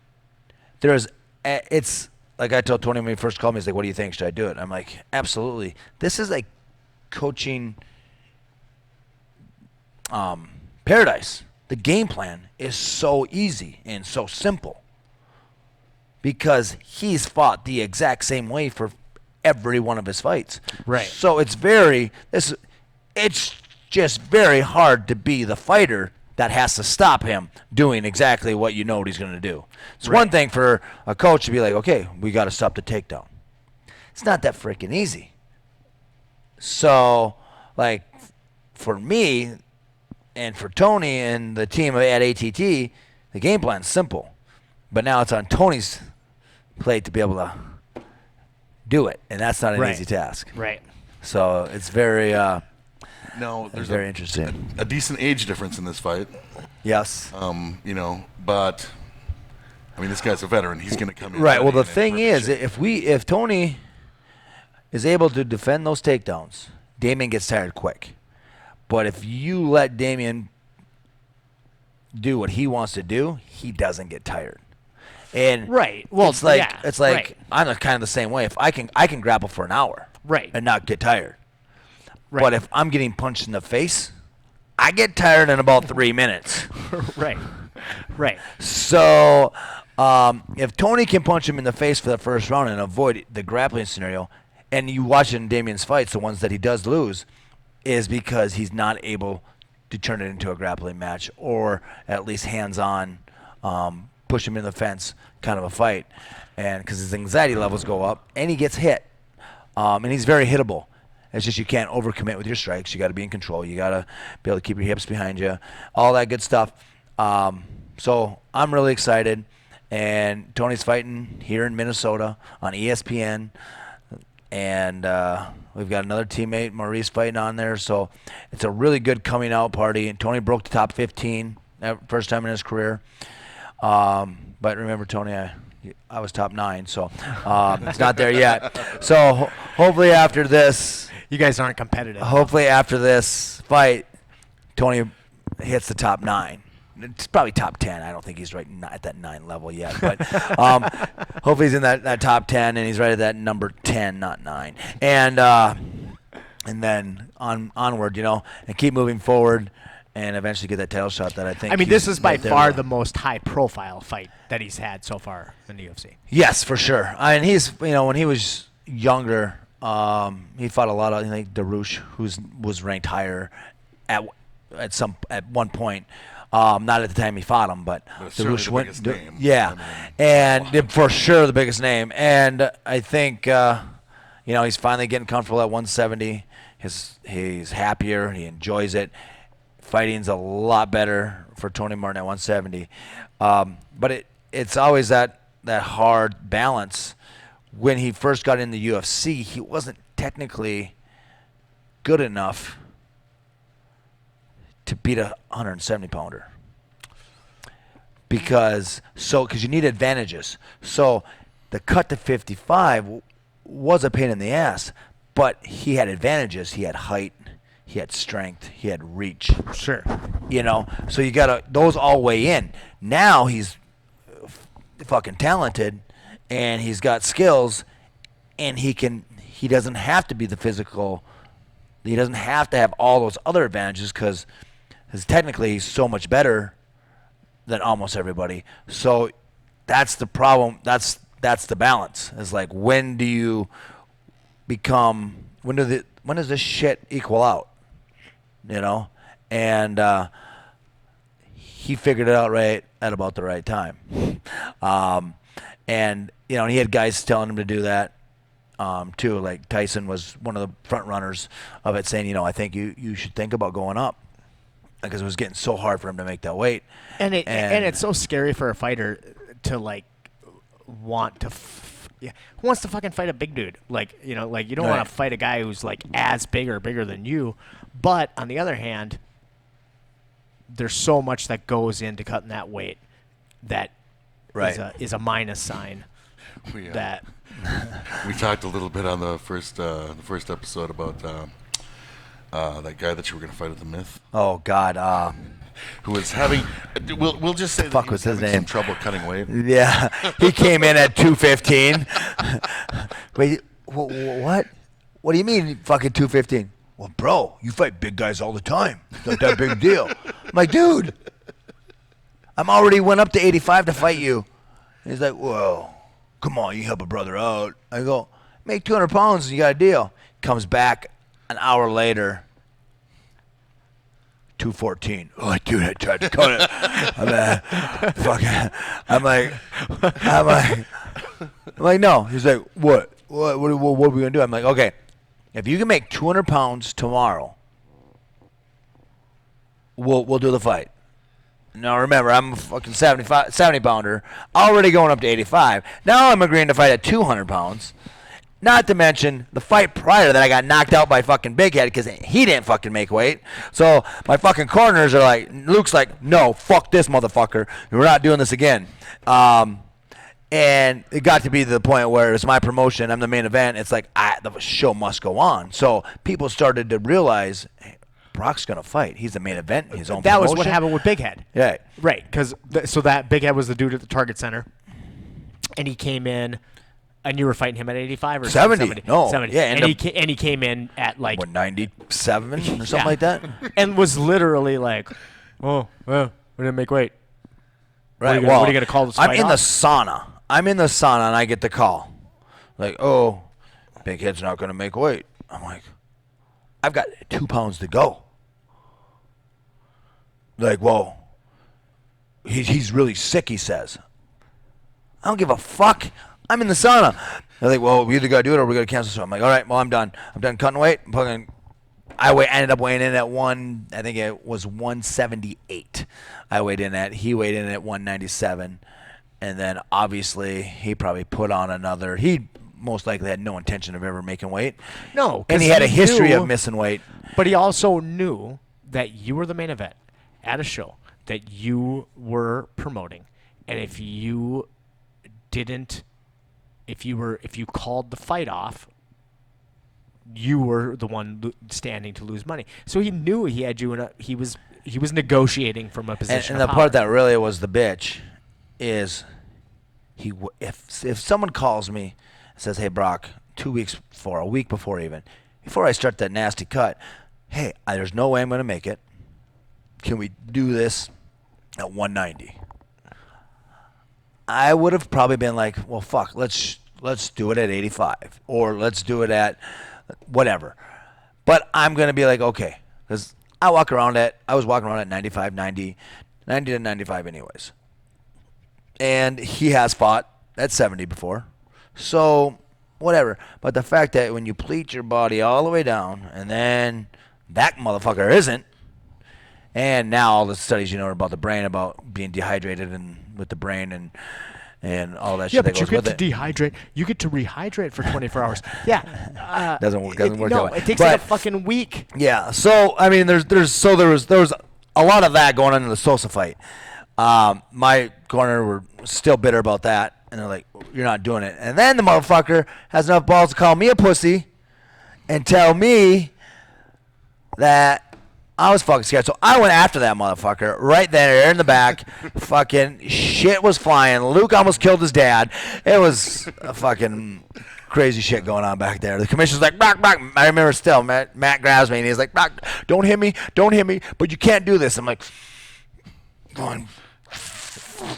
it's like I told Tony when he first called me, he's like, what do you think? Should I do it? I'm like, absolutely. This is like coaching paradise. The game plan is so easy and so simple because he's fought the exact same way for every one of his fights. Right. So it's just very hard to be the fighter that has to stop him doing exactly what you know what he's going to do. It's one thing for a coach to be like, okay, we got to stop the takedown. It's not that freaking easy. So, like, for me and for Tony and the team at ATT, the game plan's simple. But now it's on Tony's plate to be able to do it, and that's not an easy task. Right. So it's very No, there's very interesting. a decent age difference in this fight. Yes. But I mean, this guy's a veteran. He's going to come in. Right. Well, ready the and in thing perfect is, shape. if Tony is able to defend those takedowns, Damian gets tired quick. But if you let Damian do what he wants to do, he doesn't get tired. And Right. Well, it's like yeah, right. I'm kind of the same way. If I can grapple for an hour, Right. and not get tired. Right. But if I'm getting punched in the face, I get tired in about 3 minutes. Right. Right. So if Tony can punch him in the face for the first round and avoid the grappling scenario, and you watch in Damian's fights, the ones that he does lose, is because he's not able to turn it into a grappling match or at least hands-on, push him in the fence kind of a fight, and because his anxiety levels go up and he gets hit, and he's very hittable. It's just you can't overcommit with your strikes. You got to be in control. You got to be able to keep your hips behind you, all that good stuff. So I'm really excited, and Tony's fighting here in Minnesota on ESPN, and we've got another teammate, Maurice, fighting on there. So it's a really good coming out party. And Tony broke the top 15, first time in his career. But remember, Tony, I was top 9, so it's not there yet. So hopefully after this, you guys aren't competitive. Hopefully after this fight, Tony hits the top 9. It's probably top 10. I don't think he's right at that 9 level yet, but hopefully he's in that top 10, and he's right at that number 10, not 9. And then onward, and keep moving forward, and eventually get that title shot that I think. I mean, this is by far the most high-profile fight that he's had so far in the UFC. Yes, for sure. And he's, when he was younger, he fought a lot of, like Darush, who was ranked higher at one point. Not at the time he fought him, but Darush went. Name. Yeah, and for sure the biggest name. And I think he's finally getting comfortable at 170. He's happier. He enjoys it. Fighting's a lot better for Tony Martin at 170. But it's always that hard balance. When he first got in the UFC, he wasn't technically good enough to beat a 170-pounder because you need advantages. So the cut to 55 was a pain in the ass, but he had advantages. He had height, he had strength, he had reach. Sure. So you those all weigh in. Now he's fucking talented, and he's got skills, and he doesn't have to be the physical. He doesn't have to have all those other advantages because technically he's so much better than almost everybody. So that's the problem. That's the balance. It's like, when does this shit equal out? And he figured it out right at about the right time. And he had guys telling him to do that too. Like Tyson was one of the front runners of it, saying, I think you should think about going up, because it was getting so hard for him to make that weight. And it's so scary for a fighter to want to. Who wants to fucking fight a big dude? You don't want to fight a guy who's as big or bigger than you. But on the other hand, there's so much that goes into cutting that weight that is a minus sign. We talked a little bit on the first episode about that guy that you were going to fight at the Myth. Oh God. Who was having? We'll just say fuck was his name? Some trouble cutting weight. Yeah, he came in at 215. Wait, what? What do you mean, fucking 215? Well, bro, you fight big guys all the time. It's not that big a deal. I'm like, dude, I'm already went up to 85 to fight you. He's like, whoa, come on, you help a brother out. I go, make 200 pounds and you got a deal. Comes back an hour later. 214. Oh, dude, I tried to cut it. I'm like, no. He's like, what? What are we gonna do? I'm like, okay, if you can make 200 pounds tomorrow, we'll do the fight. Now remember, I'm a fucking 70 pounder, already going up to 85. Now I'm agreeing to fight at 200 pounds. Not to mention the fight prior to that, I got knocked out by fucking Big Head because he didn't fucking make weight. So my fucking corners are like, Luke's like, no, fuck this motherfucker. We're not doing this again. And it got to be to the point where it's my promotion. I'm the main event. It's like, the show must go on. So people started to realize, hey, Brock's going to fight. He's the main event, his own promotion. That was what happened with Big Head. Yeah. Right, because so that Big Head was the dude at the Target Center, and he came in. And you were fighting him at 85 or 70? No. 70. Yeah, and he came in at 97 or something like that? And was literally like, oh, well, we didn't make weight. Right. What are you going to call this fight I'm in the sauna. And I get the call. Like, oh, big kid's not going to make weight. I'm like, I've got 2 pounds to go. Like, well, he's really sick, he says. I don't give a fuck. I'm in the sauna. They're like, well, we either got to do it or we got to cancel. So I'm like, all right, well, I'm done. I'm done cutting weight. Ended up weighing in at I think it was 178. I weighed in at, he weighed in at 197. And then obviously he probably put on another, he most likely had no intention of ever making weight. No. And he had a history of missing weight. But he also knew that you were the main event at a show that you were promoting. And if you called the fight off, you were the one standing to lose money. So he knew he had you he was negotiating from a position and of the power. part that really was the bitch is if someone calls me and says, hey, Brock, 2 weeks before, a week before even, before I start that nasty cut, hey, there's no way I'm going to make it. Can we do this at 190? I would have probably been like, well, fuck, let's do it at 85, or let's do it at whatever. But I'm going to be like, okay, because I was walking around at 95, 90 to 95 anyways. And he has fought at 70 before. So, whatever. But the fact that when you pleat your body all the way down, and then that motherfucker isn't, and now all the studies about the brain, about being dehydrated and with the brain and all that shit. Yeah, but that you goes get with to it. dehydrate. You get to rehydrate for 24 hours. Yeah. Doesn't work that No, way. it takes But, like a fucking week. yeah. So I mean, there was a lot of that going on in the Sosa fight. My corner were still bitter about that, and they're like, "You're not doing it." And then the motherfucker has enough balls to call me a pussy and tell me that I was fucking scared. So I went after that motherfucker right there in the back. Fucking shit was flying. Luke almost killed his dad. It was a fucking crazy shit going on back there. The commissioner's like, Brock. I remember still, Matt grabs me and he's like, Brock, don't hit me, but you can't do this. I'm like,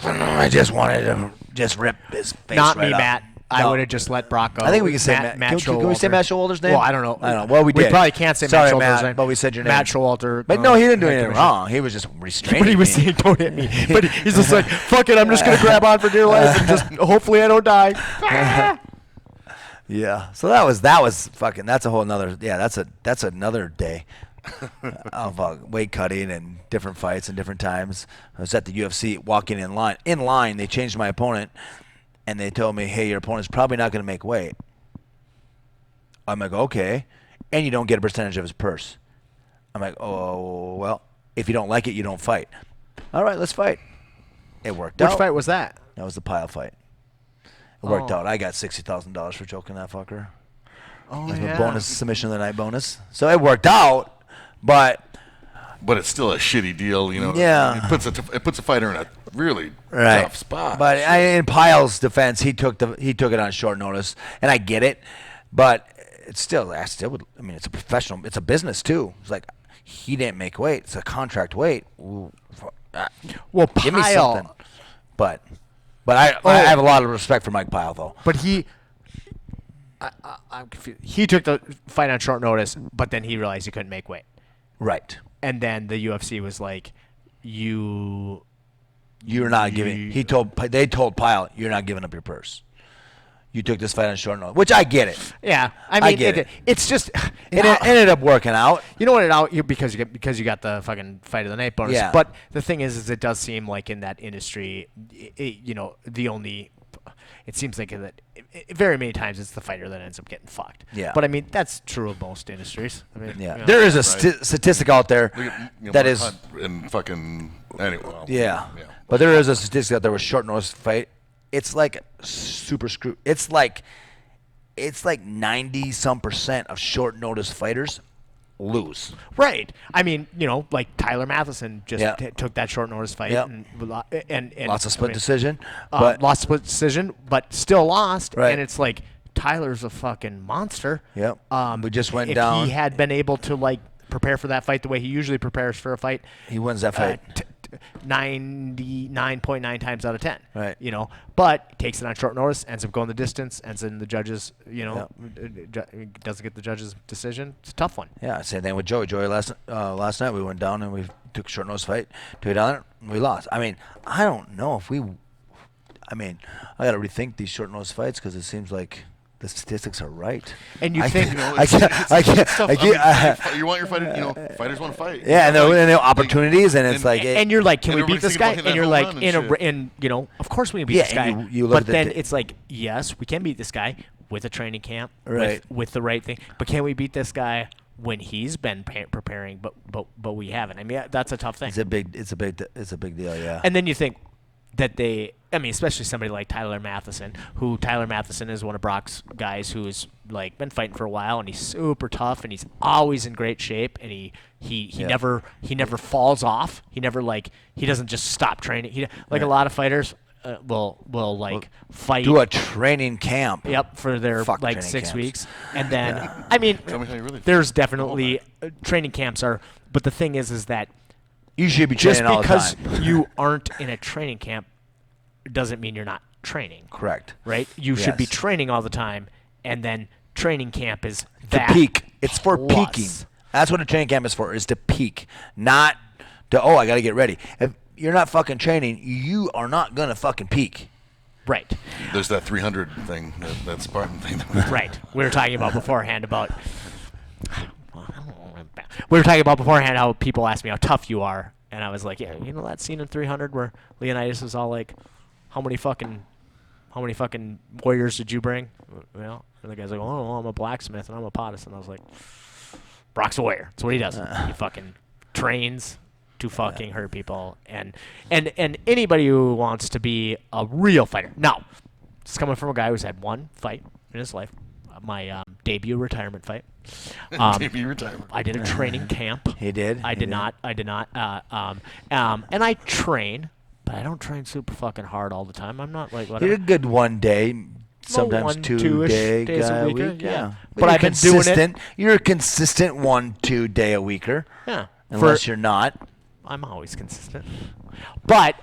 I just wanted to just rip his face Not right me, up. Matt. I would have just let Brock go. I think we can say Matt. Matt Can we say Matt Showalter's name? Well, I don't know. Well, we did. We probably can't say Sorry, Matt Showalter's Matt, name. but we said your name. Matt Showalter. But no, he didn't do anything commissioner. wrong. He was just restraining But he was me. saying, don't hit me. But he's just like, fuck it, I'm just going to grab on for dear life and just hopefully I don't die. Yeah. So that was fucking. That's a whole another. Yeah. That's another day of weight cutting and different fights and different times. I was at the UFC walking in line. In line, they changed my opponent, and they told me, "Hey, your opponent's probably not going to make weight." I'm like, okay, and you don't get a percentage of his purse. I'm like, oh well, if you don't like it, you don't fight. All right, let's fight. It worked out. Which fight was that? That was the pile fight. It worked out. I got $60,000 for choking that fucker. Oh, That's yeah. my bonus submission of the night bonus. So it worked out, but But it's still a shitty deal, Yeah. It puts a fighter in a really right. tough spot. But in Pyle's defense, he took it on short notice, and I get it. But it's still would. I mean, it's a professional. It's a business too. It's like he didn't make weight. It's a contract weight. Ooh, Well, give me Pyle. something. But I have a lot of respect for Mike Pyle though. But I'm confused. He took the fight on short notice, but then he realized he couldn't make weight. Right. And then the UFC was like, You're not giving. They told Pyle, you're not giving up your purse. You took this fight on short notice, which I get it. Yeah, I mean, get it. It's just It ended up working out. You know what? Because you got the fucking fight of the night bonus. Yeah. But the thing is it does seem like in that industry, the only. It seems like that very many times it's the fighter that ends up getting fucked. Yeah. But I mean that's true of most industries. I mean, Yeah. There is a statistic out there Look at, that Mark is. Hunt and fucking anyway. Well, Yeah. But there is a statistic out there with short notice fight. It's like super screw. It's like 90-some% of short notice fighters lose. Right. I mean, like Tyler Matheson just Yeah. took that short notice fight Yep. and Lots of split I mean, decision. But lost split decision, but still lost. Right. And it's like Tyler's a fucking monster. Yep. We just went if down. he had been able to prepare for that fight the way he usually prepares for a fight, he wins that fight. 99.9 times out of 10. Right. You know, but takes it on short notice, ends up going the distance, ends in the judges. You know, doesn't get the judge's decision. It's a tough one. Yeah, same thing with Joey. Joey last night we went down and we took a short notice fight, took it down and we lost. I mean, I don't know if we. I mean, I got to rethink these short notice fights because it seems like the statistics are right. And you think you want your fighter, fighters want to fight. Yeah, and there are opportunities, and it's like, and you're like, can we beat this guy? And you're like, of course we can beat this guy. But then it's like, yes, we can beat this guy with a training camp, right, with the right thing. But can we beat this guy when he's been preparing? But we haven't. I mean, that's a tough thing. It's a big deal. Yeah. And then you think that especially somebody like Tyler Matheson, Tyler Matheson is one of Brock's guys who's like been fighting for a while, and he's super tough, and he's always in great shape, and he never falls off. He doesn't just stop training. A lot of fighters will fight. Do a training camp. Yep, for their 6 camps. weeks, and then I mean, there's definitely training camps are, but the thing is that you should be training all the time. Just because you aren't in a training camp doesn't mean you're not training. Correct. Right? You should be training all the time, and then training camp is that. To peak. It's for plus. peaking. That's what a training camp is for, is to peak, not to, I got to get ready. If you're not fucking training, you are not going to fucking peak. Right. There's that 300 thing, that Spartan thing. Right. We were talking about beforehand how people ask me how tough you are, and I was like, yeah, that scene in 300 where Leonidas was all like, how many fucking warriors did you bring? And the guy's like, oh, I'm a blacksmith and I'm a potus, and I was like, Brock's a warrior. That's what he does. He fucking trains to fucking hurt people, and anybody who wants to be a real fighter. Now, it's coming from a guy who's had one fight in his life, my debut retirement fight. Debut retirement. I did a training camp. He did. I did not. And I train, but I don't train super fucking hard all the time. I'm not like whatever. You're a good 1 day, sometimes 2 day days guy a week. Yeah. But I've been doing it. You're a consistent 1-2 day a weeker. Yeah. Unless you're not. I'm always consistent. But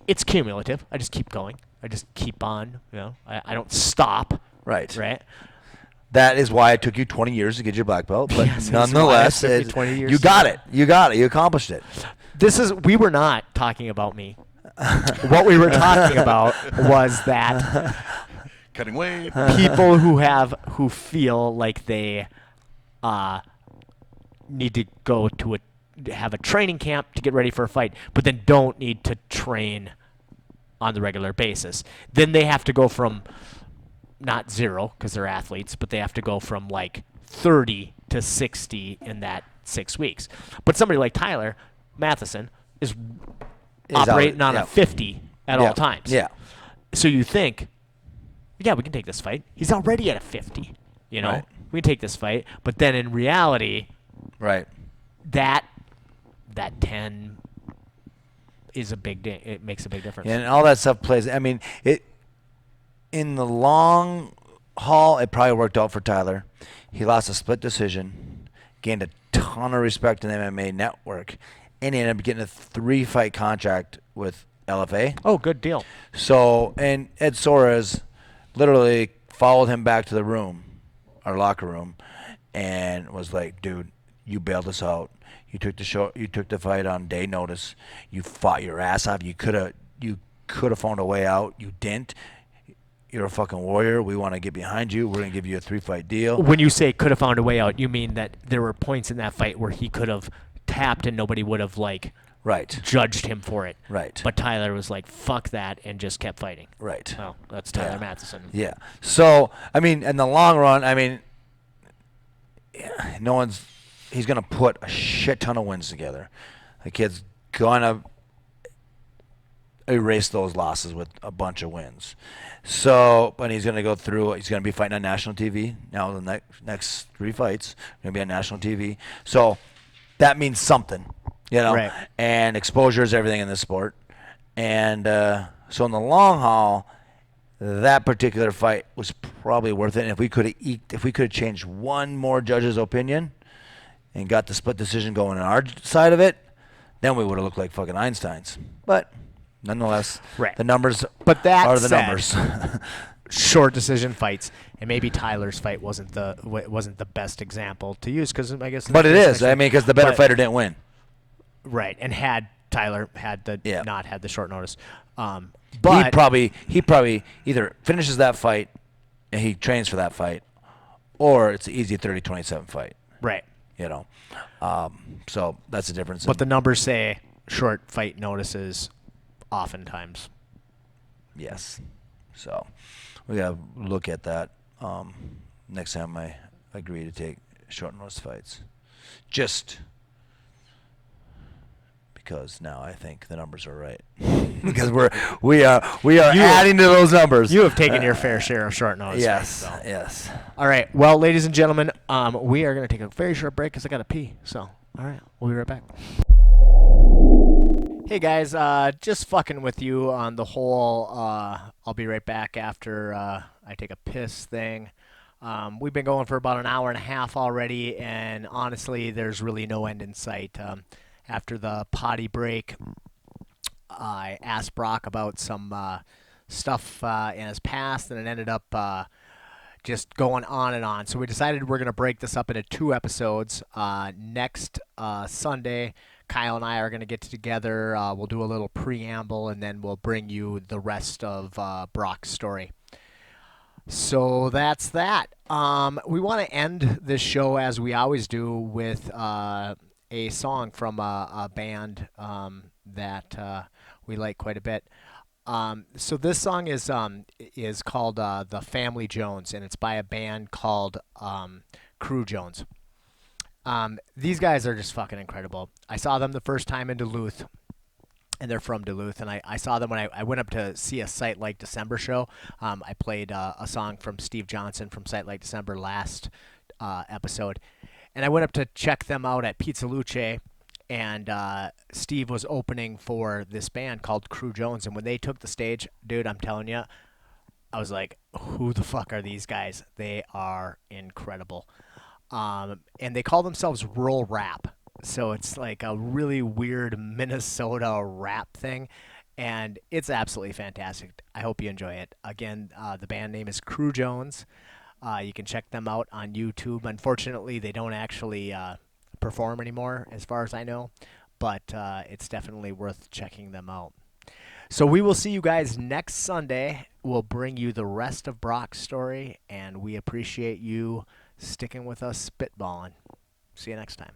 it's cumulative. I just keep going. I just keep on. I don't stop. Right. Right. That is why it took you 20 years to get your black belt, but yes, nonetheless, it took me 20 years you got it. You got it. You accomplished it. We were not talking about me. What we were talking about was that cutting weight. People who feel like they need to go to have a training camp to get ready for a fight, but then don't need to train on the regular basis. Then they have to go from not 0 because they're athletes, but they have to go from 30 to 60 in that 6 weeks. But somebody like Tyler Matheson is operating on a 50 at all times. Yeah. So you think, yeah, we can take this fight. He's already at a 50. Right. We can take this fight. But then in reality, right, that 10 is it makes a big difference. And all that stuff plays. I mean, in the long haul, it probably worked out for Tyler. He lost a split decision, gained a ton of respect in the MMA network, and he ended up getting a 3-fight contract with LFA. Oh, good deal. So, and Ed Soares literally followed him back to the room, our locker room, and was like, dude, you bailed us out. You took the fight on day notice. You fought your ass off. You could have found a way out. You didn't. You're a fucking warrior. We want to get behind you. We're going to give you a 3-fight deal. When you say could have found a way out, you mean that there were points in that fight where he could have tapped and nobody would have judged him for it. Right. But Tyler was like, fuck that, and just kept fighting. Right. Well, that's Tyler Matheson. Yeah. So, I mean, in the long run, he's going to put a shit ton of wins together. The kid's going to erase those losses with a bunch of wins. So, but he's going to go through, he's going to be fighting on national TV. Now the next 3 fights are going to be on national TV. So that means something, Right. And exposure is everything in this sport. And so in the long haul, that particular fight was probably worth it. And if we could have changed one more judge's opinion, and got the split decision going on our side of it, then we would have looked like fucking Einsteins. But nonetheless, the numbers but that are the said, numbers. Short decision fights, and maybe Tyler's fight wasn't the best example to use because I guess. But it is. I mean, because the better fighter didn't win. Right, and had Tyler not had the short notice, but he probably either finishes that fight and he trains for that fight, or it's an easy 30-27 fight. Right. You know, so that's the difference. But the numbers say short fight notices, oftentimes. Yes. So we gotta look at that next time I agree to take short notice fights. Just because now I think the numbers are right. Because we are adding to those numbers. You have taken your fair share of short notice. Yes, fights, so. yes. All right. Well, ladies and gentlemen, we are going to take a very short break because I got to pee. So, all right, we'll be right back. Hey guys, just fucking with you on the whole. I'll be right back after I take a piss thing. We've been going for about an hour and a half already, and honestly, there's really no end in sight. After the potty break, I asked Brock about some stuff in his past, and it ended up just going on and on. So we decided we're going to break this up into 2 episodes. Next Sunday, Kyle and I are going to get together. We'll do a little preamble, and then we'll bring you the rest of Brock's story. So that's that. We want to end this show, as we always do, with a song from a band that we like quite a bit. So this song is called The Family Jones, and it's by a band called Crew Jones. These guys are just fucking incredible. I saw them the first time in Duluth, and they're from Duluth, and I saw them when I went up to see a Sight Like December show. I played a song from Steve Johnson from Sight Like December last episode. And I went up to check them out at Pizza Luce, and Steve was opening for this band called Crew Jones. And when they took the stage, dude, I'm telling you, I was like, who the fuck are these guys? They are incredible. And they call themselves rural rap. So it's like a really weird Minnesota rap thing. And it's absolutely fantastic. I hope you enjoy it. Again, the band name is Crew Jones. You can check them out on YouTube. Unfortunately, they don't actually perform anymore, as far as I know, but it's definitely worth checking them out. So we will see you guys next Sunday. We'll bring you the rest of Brock's story, and we appreciate you sticking with us spitballing. See you next time.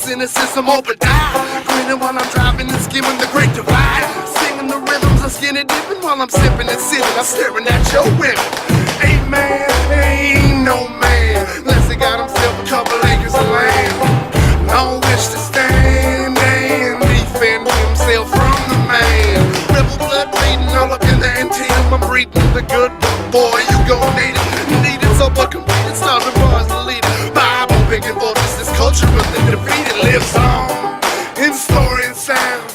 In the system open die, grinning while I'm driving and skimming the great divide, singing the rhythms of skinny dipping while I'm sipping and sitting. I'm staring at your women. Hey man, ain't no man unless he got himself a couple acres of land. Long wish to stand and defend himself from the man. Rebel blood bleeding all up in the anthem. I'm breathing the good boy. You gon' need it. Need it so but completed. Starting bars to lead it. Bible picking for this culture of the defeated lives on in story and sound.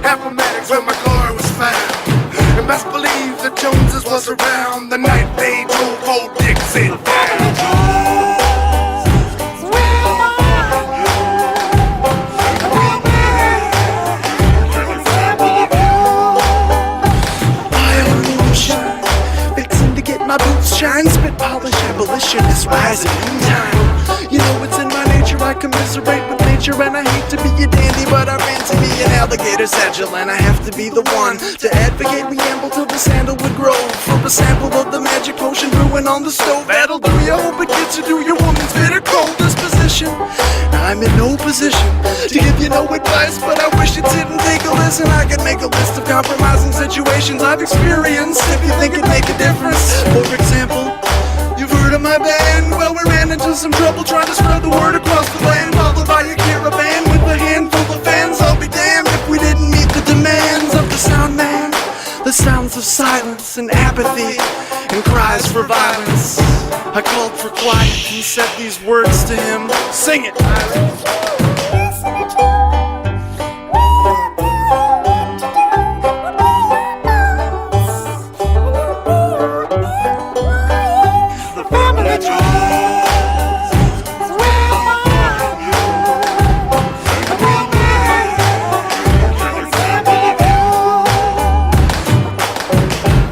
Appomattox where my glory was found. And best believe the Joneses was around the night they drove old Dixie down. My boots shine, spit polish, abolition is rising in time. You know it's in my nature, I commiserate with nature. And I hate to be a dandy, but I ran to be an alligator satchel. And I have to be the one to advocate we amble till the sandalwood grove for a sample of the magic potion brewing on the stove. That'll do you, hope it gets you through your woman's bitter cold disposition. I'm in no position to give you no advice, but I wish you didn't take a listen. I could make a list of compromising situations I've experienced if you think it'd make a difference. For example, you've heard of my band. Well, we ran into some trouble trying to spread the word across the land, followed by a caravan with a handful of fans. I'll be damned if we didn't meet the demands of the sound man. The sounds of silence and apathy and cries for violence. I called for quiet and said these words to him. Sing it! The family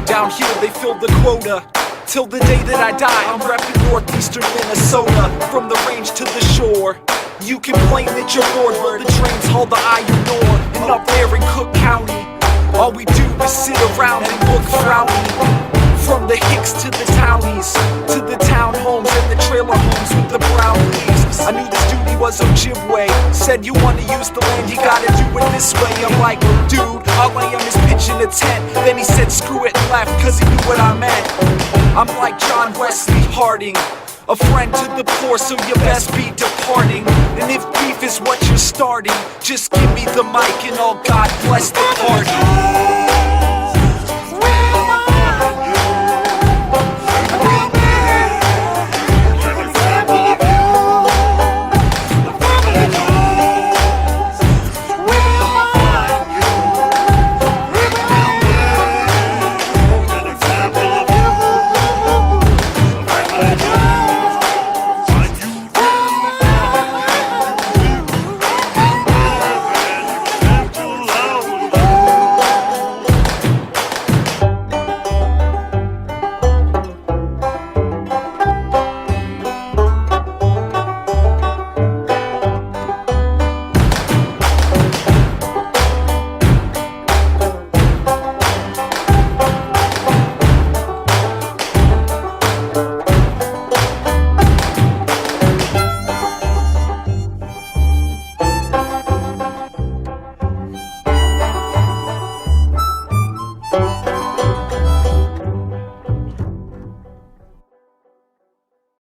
Down here they filled the quota. Till the day that I die, I'm repping northeastern Minnesota. From the range to the shore, you complain that you're bored. Well, the trains haul the iron ore. And up there in Cook County, all we do is sit around and look frowny. From the hicks to the townies, to the townhomes and the trailer homes with the brown leaves. I knew this duty was Ojibwe. Said you wanna use the land, you gotta do it this way. I'm like, dude, all I am is pitching a tent. Then he said screw it and left, cause he knew what I meant. I'm like John Wesley Harding, a friend to the poor, so you best be departing. And if beef is what you're starting, just give me the mic and all God bless the party.